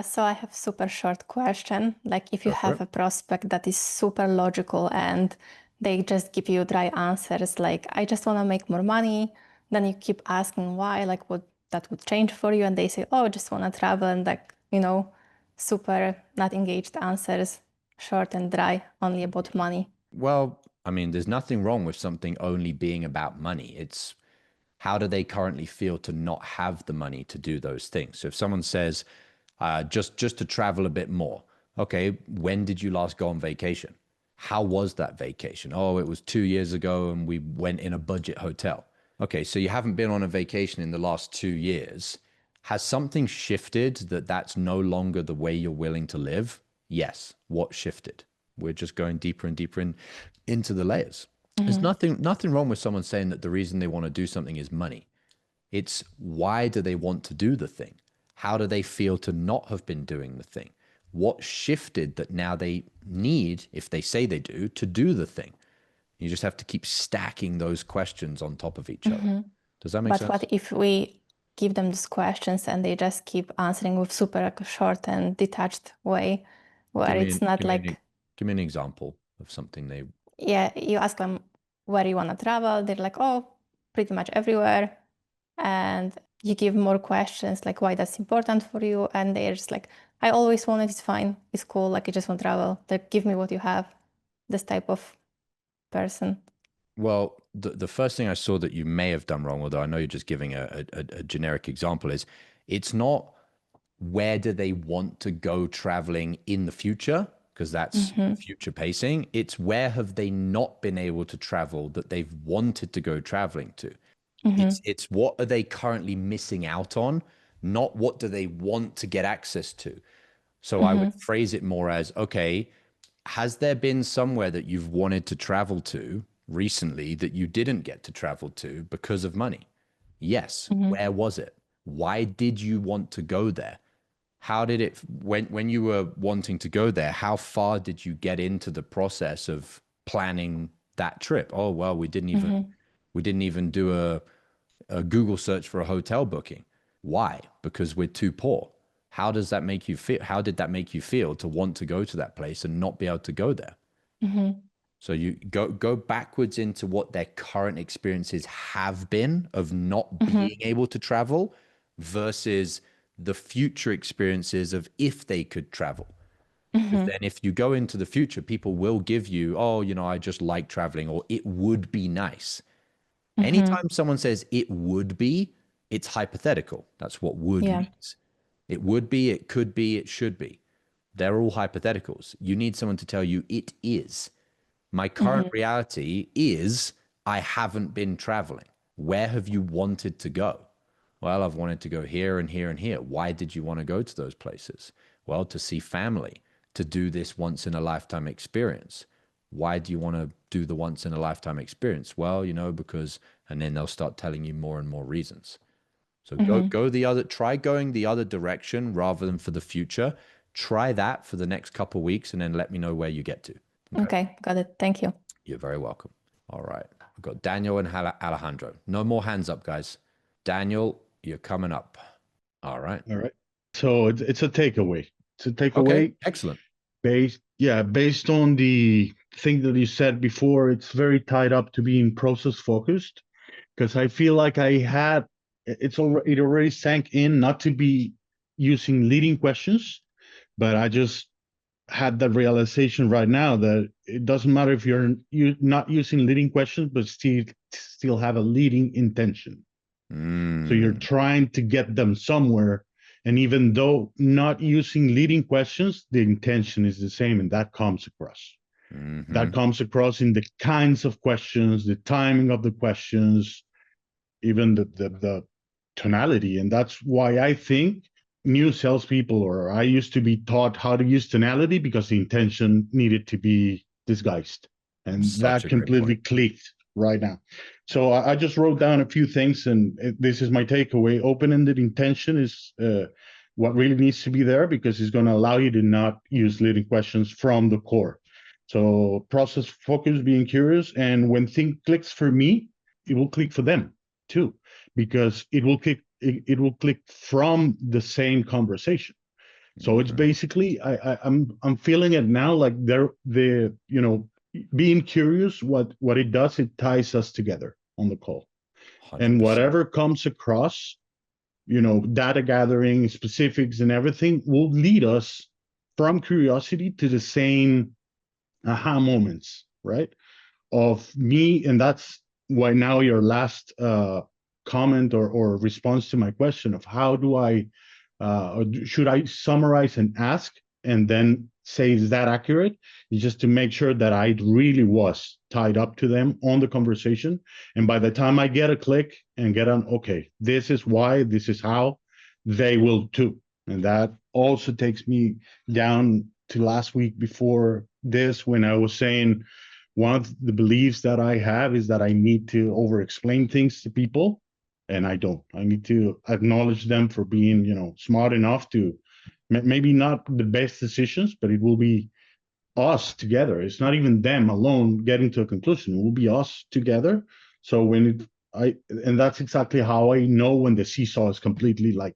So I have super short question. Like if you have a prospect that is super logical and they just give you dry answers, like I just want to make more money, then you keep asking why, like what that would change for you, and they say, oh, just want to travel, and like, super not engaged answers, short and dry, only about money. Well, I mean, there's nothing wrong with something only being about money. It's how do they currently feel to not have the money to do those things? So if someone says, just to travel a bit more, okay, when did you last go on vacation? How was that vacation? Oh, it was 2 years ago and we went in a budget hotel. Okay, so you haven't been on a vacation in the last 2 years. Has something shifted that's no longer the way you're willing to live? Yes. What shifted? We're just going deeper and deeper into the layers. There's nothing wrong with someone saying that the reason they want to do something is money. It's why do they want to do the thing? How do they feel to not have been doing the thing? What shifted that now they need, if they say they do, to do the thing? You just have to keep stacking those questions on top of each other. Does that make sense? But what if we give them these questions and they just keep answering with super short and detached way, where it's not like... Give me an example of something they... Yeah, you ask them where you want to travel. They're like, oh, pretty much everywhere. And you give more questions like why that's important for you. And they're just like, I always want it. It's fine. It's cool. Like, I just want to travel. Like, give me what you have. This type of person. Well, the first thing I saw that you may have done wrong, although I know you're just giving a generic example, is it's not where do they want to go traveling in the future, because that's future pacing. It's where have they not been able to travel that they've wanted to go traveling to. It's what are they currently missing out on, not what do they want to get access to. So I would phrase it more as, okay, has there been somewhere that you've wanted to travel to recently that you didn't get to travel to because of money? Yes. Where was it? Why did you want to go there? How did it, when you were wanting to go there, how far did you get into the process of planning that trip? Oh, well, we didn't even do a Google search for a hotel booking. Why? Because we're too poor. How does that make you feel? How did that make you feel to want to go to that place and not be able to go there? So you go backwards into what their current experiences have been of not being able to travel versus the future experiences of if they could travel. Because then if you go into the future, people will give you, oh, you know, I just like traveling, or it would be nice. Anytime someone says it would be, it's hypothetical. That's what would means. It would be, it could be, it should be. They're all hypotheticals. You need someone to tell you it is. My current reality is I haven't been traveling. Where have you wanted to go? Well, I've wanted to go here and here and here. Why did you want to go to those places? Well, to see family, to do this once in a lifetime experience. Why do you want to do the once in a lifetime experience? Well, you know, because, and then they'll start telling you more and more reasons. So try going the other direction rather than for the future. Try that for the next couple of weeks and then let me know where you get to. Okay, got it. Thank you. You're very welcome. All right. We've got Daniel and Alejandro. No more hands up, guys. Daniel, you're coming up. All right. All right. So it's a takeaway. It's a takeaway. Okay, excellent. Based on the thing that you said before, it's very tied up to being process focused, because I feel like it already sank in not to be using leading questions, but I just had that realization right now that it doesn't matter if you're not using leading questions, but still have a leading intention. So you're trying to get them somewhere. And even though not using leading questions, the intention is the same, and that comes across. That comes across in the kinds of questions, the timing of the questions, even the tonality. And that's why I think new salespeople, or I used to be taught how to use tonality because the intention needed to be disguised. And that completely clicked right now. So I just wrote down a few things, and this is my takeaway. Open-ended intention is what really needs to be there, because it's going to allow you to not use leading questions from the core. So process focus, being curious, and when thing clicks for me, it will click for them too, because it will click from the same conversation. So it's basically I'm feeling it now, like the being curious, what it does, it ties us together on the call. 100%. And whatever comes across, data gathering, specifics and everything will lead us from curiosity to the same aha moments, right? Of me. And that's why now your last comment or response to my question of how do I or should I summarize and ask and then say, is that accurate? Is just to make sure that I really was tied up to them on the conversation. And by the time I get a click and get on, okay, this is why, this is how, they will too. And that also takes me down to last week before this, when I was saying one of the beliefs that I have is that I need to over-explain things to people. And I don't. I need to acknowledge them for being, smart enough to maybe not the best decisions, but it will be us together. It's not even them alone getting to a conclusion. It will be us together. So and that's exactly how I know when the seesaw is completely like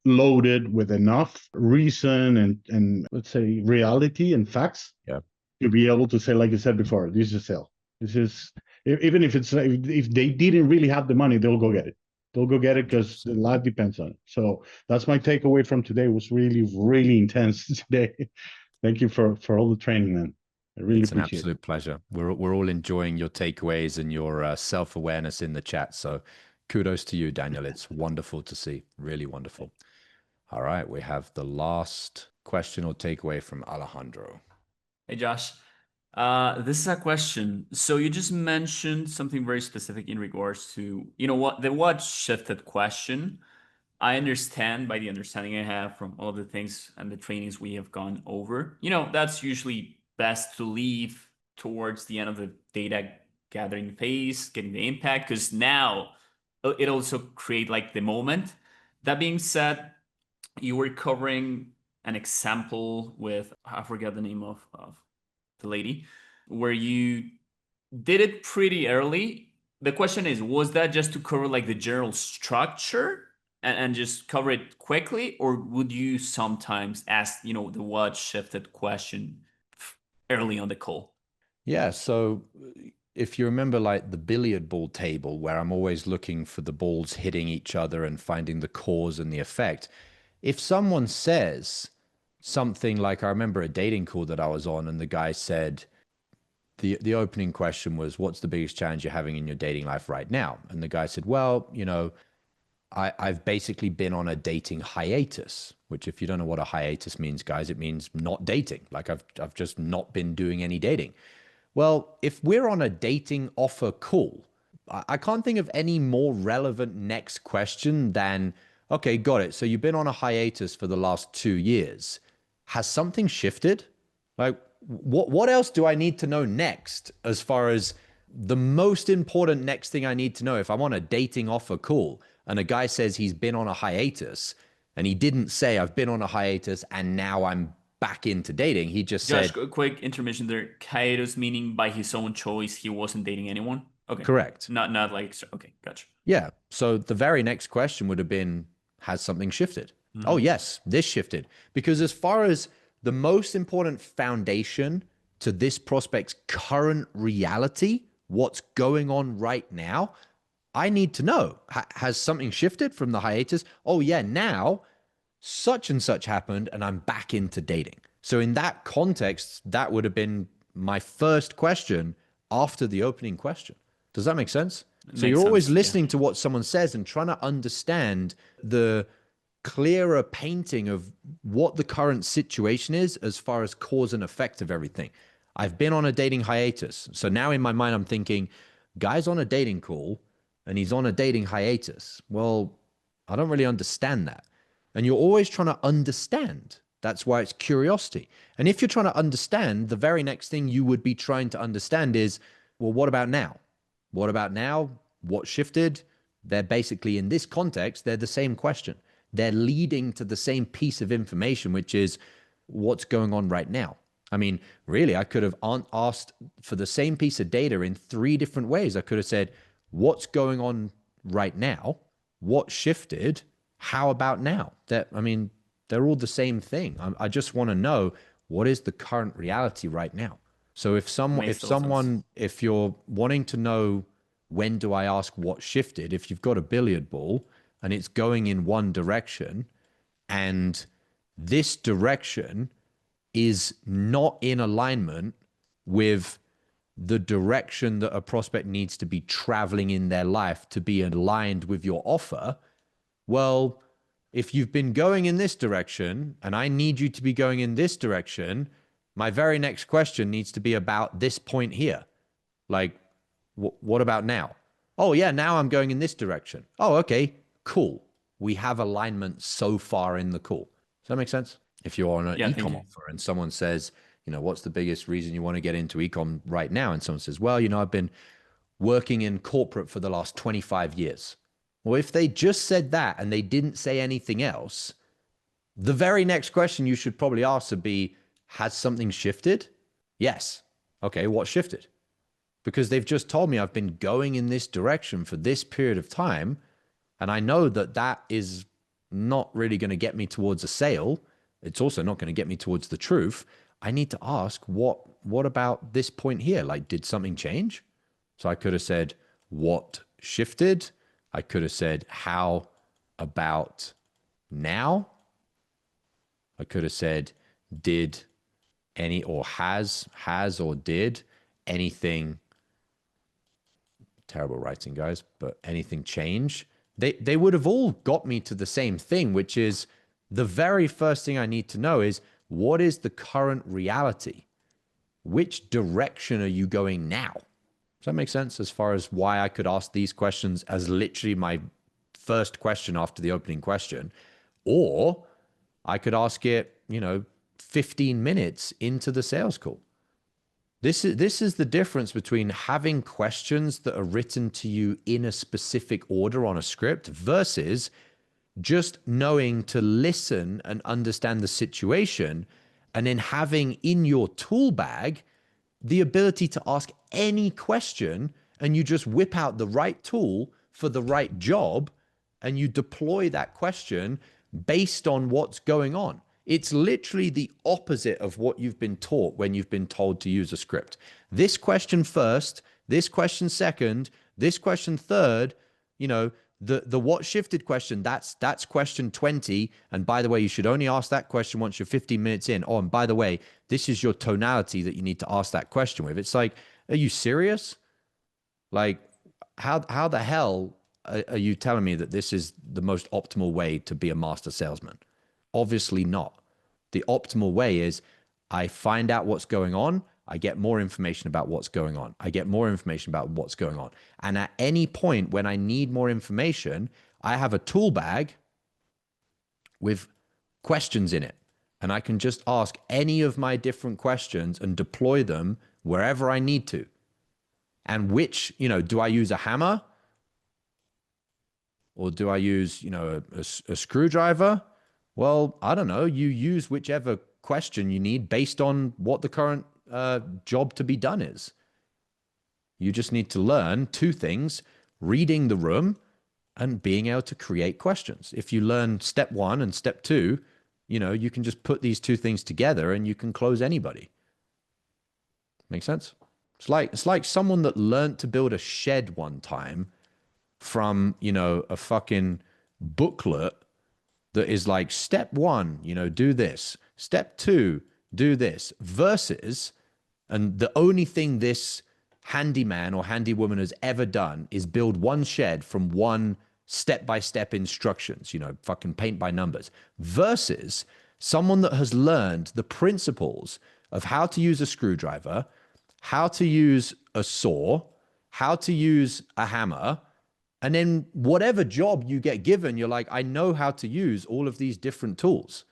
loaded with enough reason and let's say reality and facts. Yeah. To be able to say, like you said before, this is a sale. This is, even if they didn't really have the money, they'll go get it. They'll go get it because the life depends on it. So that's my takeaway from today. It was really, really intense today. Thank you for all the training, man. I really appreciate it. It's an absolute pleasure. We're all enjoying your takeaways and your self-awareness in the chat. So kudos to you, Daniel. It's wonderful to see. Really wonderful. All right. We have the last question or takeaway from Alejandro. Hey, Josh. This is a question. So you just mentioned something very specific in regards to, what shifted question. I understand by the understanding I have from all of the things and the trainings we have gone over, that's usually best to leave towards the end of the data gathering phase, getting the impact, because now it also create like the moment. That being said, you were covering an example with, I forget the name of the lady, where you did it pretty early. The question is, was that just to cover like the general structure and just cover it quickly, or would you sometimes ask, the what shifted question early on the call? Yeah. So if you remember like the billiard ball table where I'm always looking for the balls hitting each other and finding the cause and the effect, if someone says something like, I remember a dating call that I was on and the guy said, the opening question was, what's the biggest challenge you're having in your dating life right now? And the guy said, well, you know, I've basically been on a dating hiatus, which if you don't know what a hiatus means, guys, it means not dating. Like I've just not been doing any dating. Well, if we're on a dating offer call, I can't think of any more relevant next question than, okay, got it. So you've been on a hiatus for the last 2 years. Has something shifted? Like, what else do I need to know next as far as the most important next thing I need to know if I'm on a dating offer call and a guy says he's been on a hiatus and he didn't say I've been on a hiatus and now I'm back into dating. He just Josh, said, a quick intermission there. Hiatus meaning by his own choice he wasn't dating anyone. Okay. correct. Not like okay, gotcha. Yeah. So the very next question would have been, has something shifted? Oh, yes, this shifted. Because as far as the most important foundation to this prospect's current reality, what's going on right now, I need to know, has something shifted from the hiatus? Oh, yeah, now such and such happened and I'm back into dating. So in that context, that would have been my first question after the opening question. Does that make sense? So you're always listening to what someone says and trying to understand the clearer painting of what the current situation is as far as cause and effect of everything. I've been on a dating hiatus. So now in my mind, I'm thinking, guy's on a dating call and he's on a dating hiatus. Well, I don't really understand that. And you're always trying to understand. That's why it's curiosity. And if you're trying to understand, the very next thing you would be trying to understand is, well, what about now? What about now? What shifted? They're basically, in this context, they're the same question. They're leading to the same piece of information, which is what's going on right now. I mean, really, I could have asked for the same piece of data in 3 different ways. I could have said, what's going on right now? What shifted? How about now? I mean, they're all the same thing. I just want to know, what is the current reality right now? So if you're wanting to know, when do I ask what shifted? If you've got a billiard ball and it's going in one direction and this direction is not in alignment with the direction that a prospect needs to be traveling in their life to be aligned with your offer, well, if you've been going in this direction and I need you to be going in this direction, my very next question needs to be about this point here. Like, what about now? Oh, yeah, now I'm going in this direction. Oh, okay, cool. We have alignment so far in the call. Does that make sense? If you're on an e-com offer and someone says, you know, what's the biggest reason you want to get into e-com right now? And someone says, well, you know, I've been working in corporate for the last 25 years. Well, if they just said that and they didn't say anything else, the very next question you should probably ask would be, has something shifted? Yes. Okay, what shifted? Because they've just told me I've been going in this direction for this period of time, and I know that that is not really going to get me towards a sale. It's also not going to get me towards the truth. I need to ask, what about this point here? Like, did something change? So I could have said, what shifted? I could have said, how about now? I could have said, did any, or has or did anything, terrible writing, guys, but anything change? They would have all got me to the same thing, which is the very first thing I need to know is, what is the current reality? Which direction are you going now? Does that make sense as far as why I could ask these questions as literally my first question after the opening question? Or I could ask it, 15 minutes into the sales call. This is the difference between having questions that are written to you in a specific order on a script versus just knowing to listen and understand the situation, and then having in your tool bag the ability to ask any question, and you just whip out the right tool for the right job and you deploy that question based on what's going on. It's literally the opposite of what you've been taught when you've been told to use a script. This question first, this question second, this question third, you know, the what shifted question, that's question 20. And by the way, you should only ask that question once you're 15 minutes in. Oh, and by the way, this is your tonality that you need to ask that question with. It's like, are you serious? Like, how the hell are you telling me that this is the most optimal way to be a master salesman? Obviously not. The optimal way is I find out what's going on. I get more information about what's going on. I get more information about what's going on. And at any point when I need more information, I have a tool bag with questions in it. And I can just ask any of my different questions and deploy them wherever I need to. And which, you know, do I use a hammer? Or do I use, you know, a screwdriver? Well, I don't know. You use whichever question you need based on what the current job to be done is. You just need to learn two things: reading the room and being able to create questions. If you learn step 1 and step 2, you know, you can just put these two things together and you can close anybody. Make sense? It's like someone that learned to build a shed one time from, you know, a fucking booklet that is like, step 1, you know, do this. Step 2, do this. Versus, and the only thing this handyman or handywoman has ever done is build one shed from one step-by-step instructions, you know, fucking paint by numbers. Versus someone that has learned the principles of how to use a screwdriver, how to use a saw, how to use a hammer, and then whatever job you get given, you're like, I know how to use all of these different tools.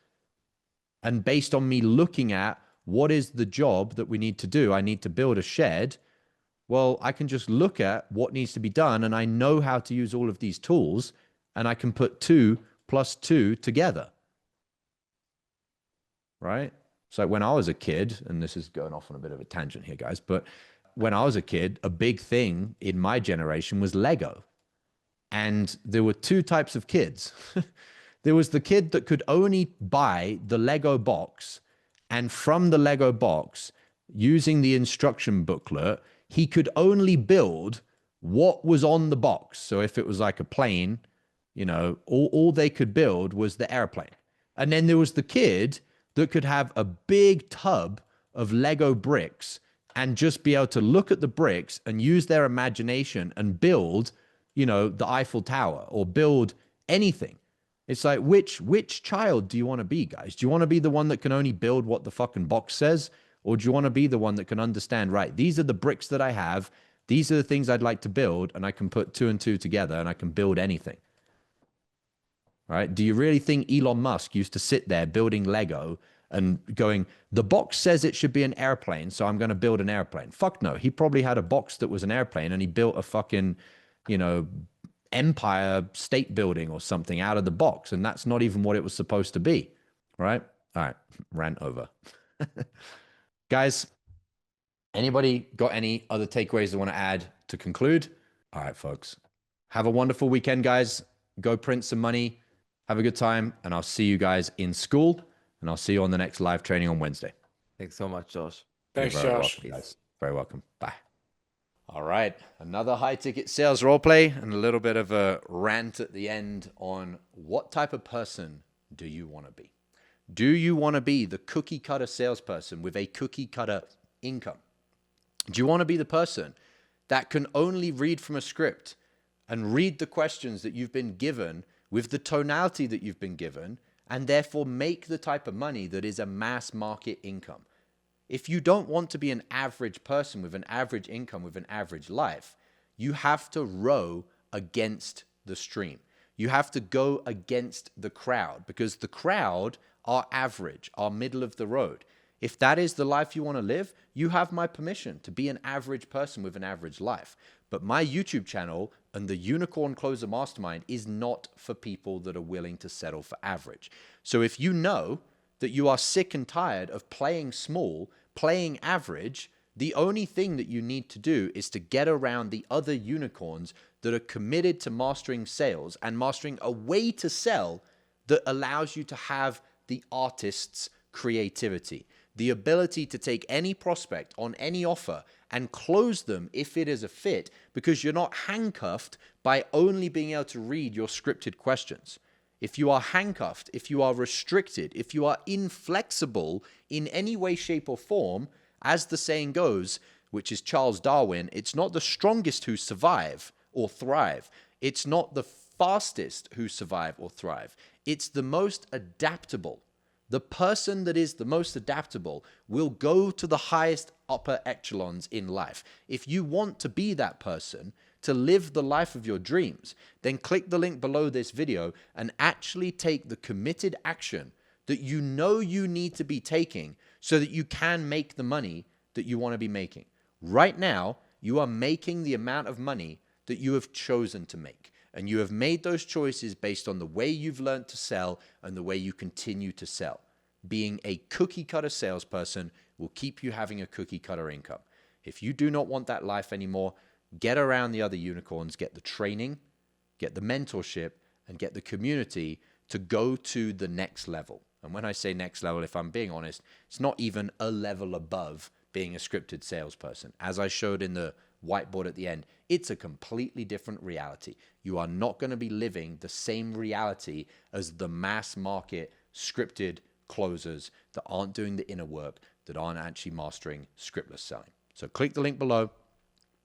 And based on me looking at what is the job that we need to do, I need to build a shed. Well, I can just look at what needs to be done and I know how to use all of these tools and I can put 2 + 2 together. Right? So when I was a kid, and this is going off on a bit of a tangent here, guys, but when I was a kid, a big thing in my generation was Lego. And there were two types of kids. There was the kid that could only buy the Lego box, and from the Lego box, using the instruction booklet, he could only build what was on the box. So if it was like a plane, you know, all they could build was the airplane. And then there was the kid that could have a big tub of Lego bricks and just be able to look at the bricks and use their imagination and build, you know, the Eiffel Tower or build anything. It's like, which child do you want to be, guys? Do you want to be the one that can only build what the fucking box says? Or do you want to be the one that can understand, right, these are the bricks that I have, these are the things I'd like to build, and I can put 2 and 2 together and I can build anything? Right? Do you really think Elon Musk used to sit there building Lego and going, the box says it should be an airplane, so I'm going to build an airplane? Fuck no. He probably had a box that was an airplane and he built a fucking, you know, Empire State Building or something out of the box. And that's not even what it was supposed to be. Right? All right. Rant over. Guys, anybody got any other takeaways they want to add to conclude? All right, folks. Have a wonderful weekend, guys. Go print some money. Have a good time. And I'll see you guys in school. And I'll see you on the next live training on Wednesday. Thanks so much, Josh. Thanks, You're very Josh. welcome, guys. Very welcome. Bye. All right. Another high ticket sales role play and a little bit of a rant at the end on what type of person do you want to be? Do you want to be the cookie cutter salesperson with a cookie cutter income? Do you want to be the person that can only read from a script and read the questions that you've been given with the tonality that you've been given and therefore make the type of money that is a mass market income? If you don't want to be an average person with an average income, with an average life, you have to row against the stream. You have to go against the crowd because the crowd are average, are middle of the road. If that is the life you want to live, you have my permission to be an average person with an average life. But my YouTube channel and the Unicorn Closer Mastermind is not for people that are willing to settle for average. So if you know that you are sick and tired of playing small, playing average, the only thing that you need to do is to get around the other unicorns that are committed to mastering sales and mastering a way to sell that allows you to have the artist's creativity, the ability to take any prospect on any offer and close them if it is a fit, because you're not handcuffed by only being able to read your scripted questions. If you are handcuffed, if you are restricted, if you are inflexible in any way, shape, or form, as the saying goes, which is Charles Darwin, it's not the strongest who survive or thrive. It's not the fastest who survive or thrive. It's the most adaptable. The person that is the most adaptable will go to the highest upper echelons in life. If you want to be that person, to live the life of your dreams, then click the link below this video and actually take the committed action that you know you need to be taking so that you can make the money that you want to be making. Right now, you are making the amount of money that you have chosen to make. And you have made those choices based on the way you've learned to sell and the way you continue to sell. Being a cookie cutter salesperson will keep you having a cookie cutter income. If you do not want that life anymore, get around the other unicorns, get the training, get the mentorship, and get the community to go to the next level. And when I say next level, if I'm being honest, it's not even a level above being a scripted salesperson. As I showed in the whiteboard at the end, it's a completely different reality. You are not going to be living the same reality as the mass market scripted closers that aren't doing the inner work, that aren't actually mastering scriptless selling. So click the link below.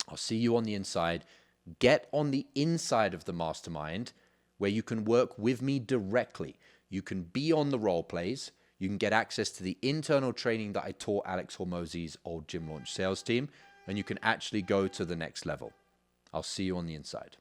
I'll see you on the inside. Get on the inside of the mastermind where you can work with me directly. You can be on the role plays. You can get access to the internal training that I taught Alex Hormozi's old gym launch sales team, and you can actually go to the next level. I'll see you on the inside.